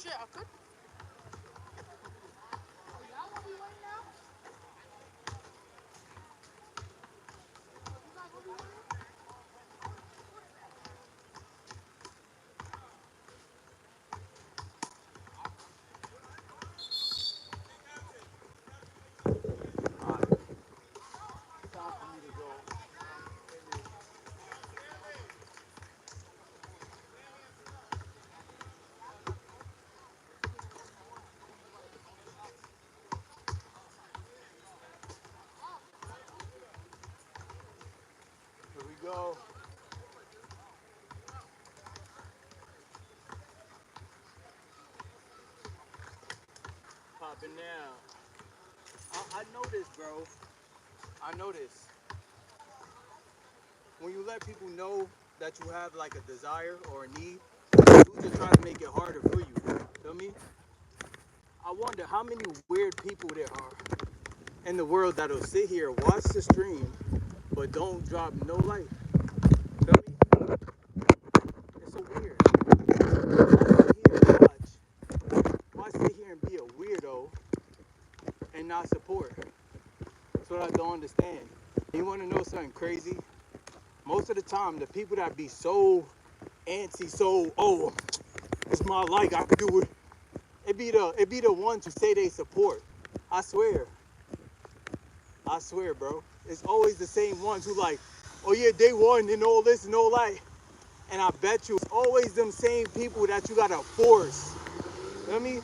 Shit, I could. Here we go. Popping now. I know this, bro. I know this. When you let people know that you have like a desire or a need, you just try to make it harder for you. Feel me? I wonder how many weird people there are in the world that'll sit here, watch the stream, but don't drop no light. Feel me? It's so weird. Why sit here and be a weirdo and not support? That's what I don't understand. You want to know something crazy? Most of the time, the people that be so antsy, oh, it's my life, I can do it. It be the ones who say they support. I swear, bro. It's always the same ones who like, oh yeah, day one and all this and all that. And I bet you it's always them same people that you gotta force. You know what I mean?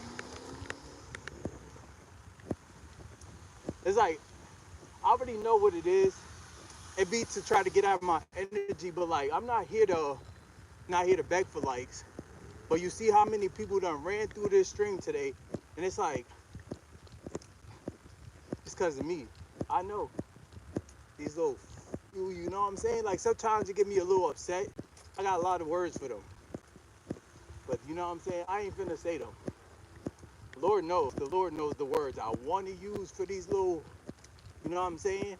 It's like, I already know what it is. It be to try to get out my energy, but like, I'm not here to beg for likes. But you see how many people done ran through this stream today, and it's like, it's because of me. I know. These little, you know what I'm saying? Like sometimes it get me a little upset. I got a lot of words for them. But you know what I'm saying? I ain't finna say them. The Lord knows the words I want to use for these little, you know what I'm saying?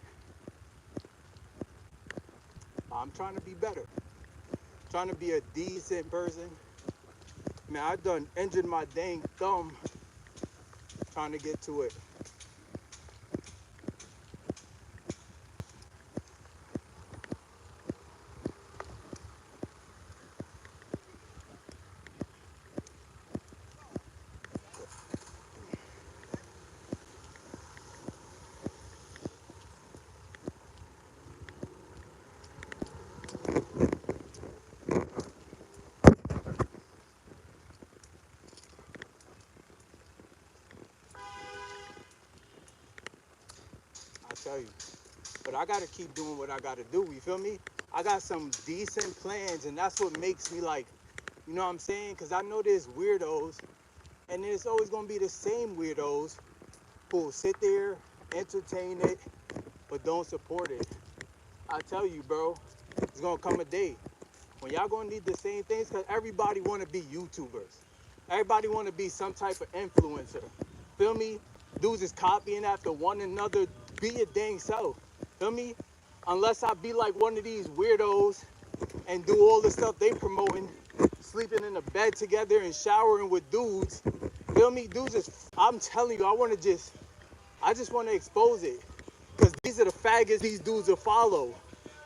I'm trying to be better. Trying to be a decent person. Man, I done injured my dang thumb trying to get to it. I tell you. But I gotta keep doing what I gotta do, you feel me? I got some decent plans, and that's what makes me like, you know what I'm saying? Because I know there's weirdos, and there's always gonna be the same weirdos who will sit there, entertain it, but don't support it. I tell you, bro, it's gonna come a day when y'all gonna need the same things, because everybody wanna be YouTubers. Everybody wanna be some type of influencer. Feel me? Dudes is copying after one another. Be your dang self. Feel me? Unless I be like one of these weirdos and do all the stuff they promoting, sleeping in a bed together and showering with dudes. Feel me? Dudes is, I'm telling you, I just want to expose it. Because these are the faggots these dudes will follow.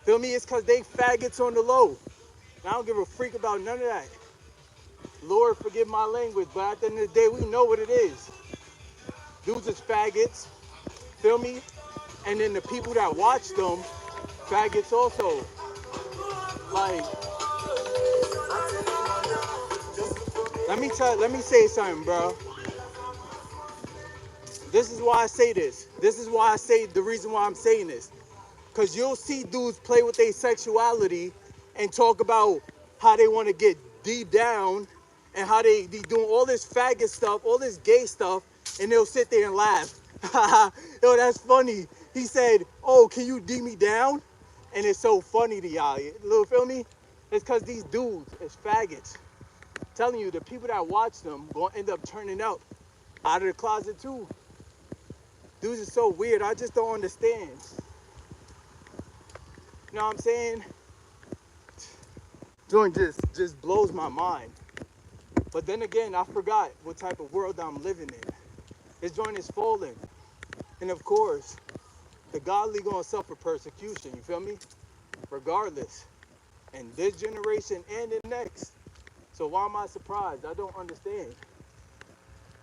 Feel me? It's because they faggots on the low. And I don't give a freak about none of that. Lord, forgive my language, but at the end of the day, we know what it is. Dudes is faggots. Feel me? And then the people that watch them, faggots also. Like, let me say something, bro. This is why I say this. This is why I say the reason why I'm saying this. Because you'll see dudes play with their sexuality and talk about how they want to get deep down and how they doing all this faggot stuff, all this gay stuff, and they'll sit there and laugh. Yo, that's funny. He said, oh, can you D me down? And it's so funny to y'all. You feel me? It's because these dudes is faggots. I'm telling you, the people that watch them gonna end up turning up out of the closet too. Dudes are so weird. I just don't understand. You know what I'm saying? Joint just blows my mind. But then again, I forgot what type of world I'm living in. This joint is fallen. And of course, the godly gonna suffer persecution, you feel me? Regardless. And this generation and the next. So why am I surprised? I don't understand.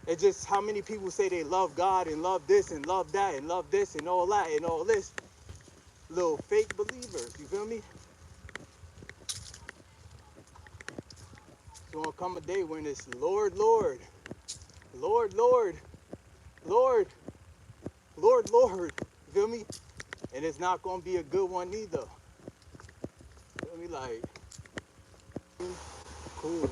It's just how many people say they love God and love this and love that and love this and all that and all this. Little fake believers, you feel me? So gonna come a day when it's Lord, Lord, Lord, Lord, Lord, Lord, Lord, you feel me? And it's not gonna be a good one either. You feel me? Like, cool.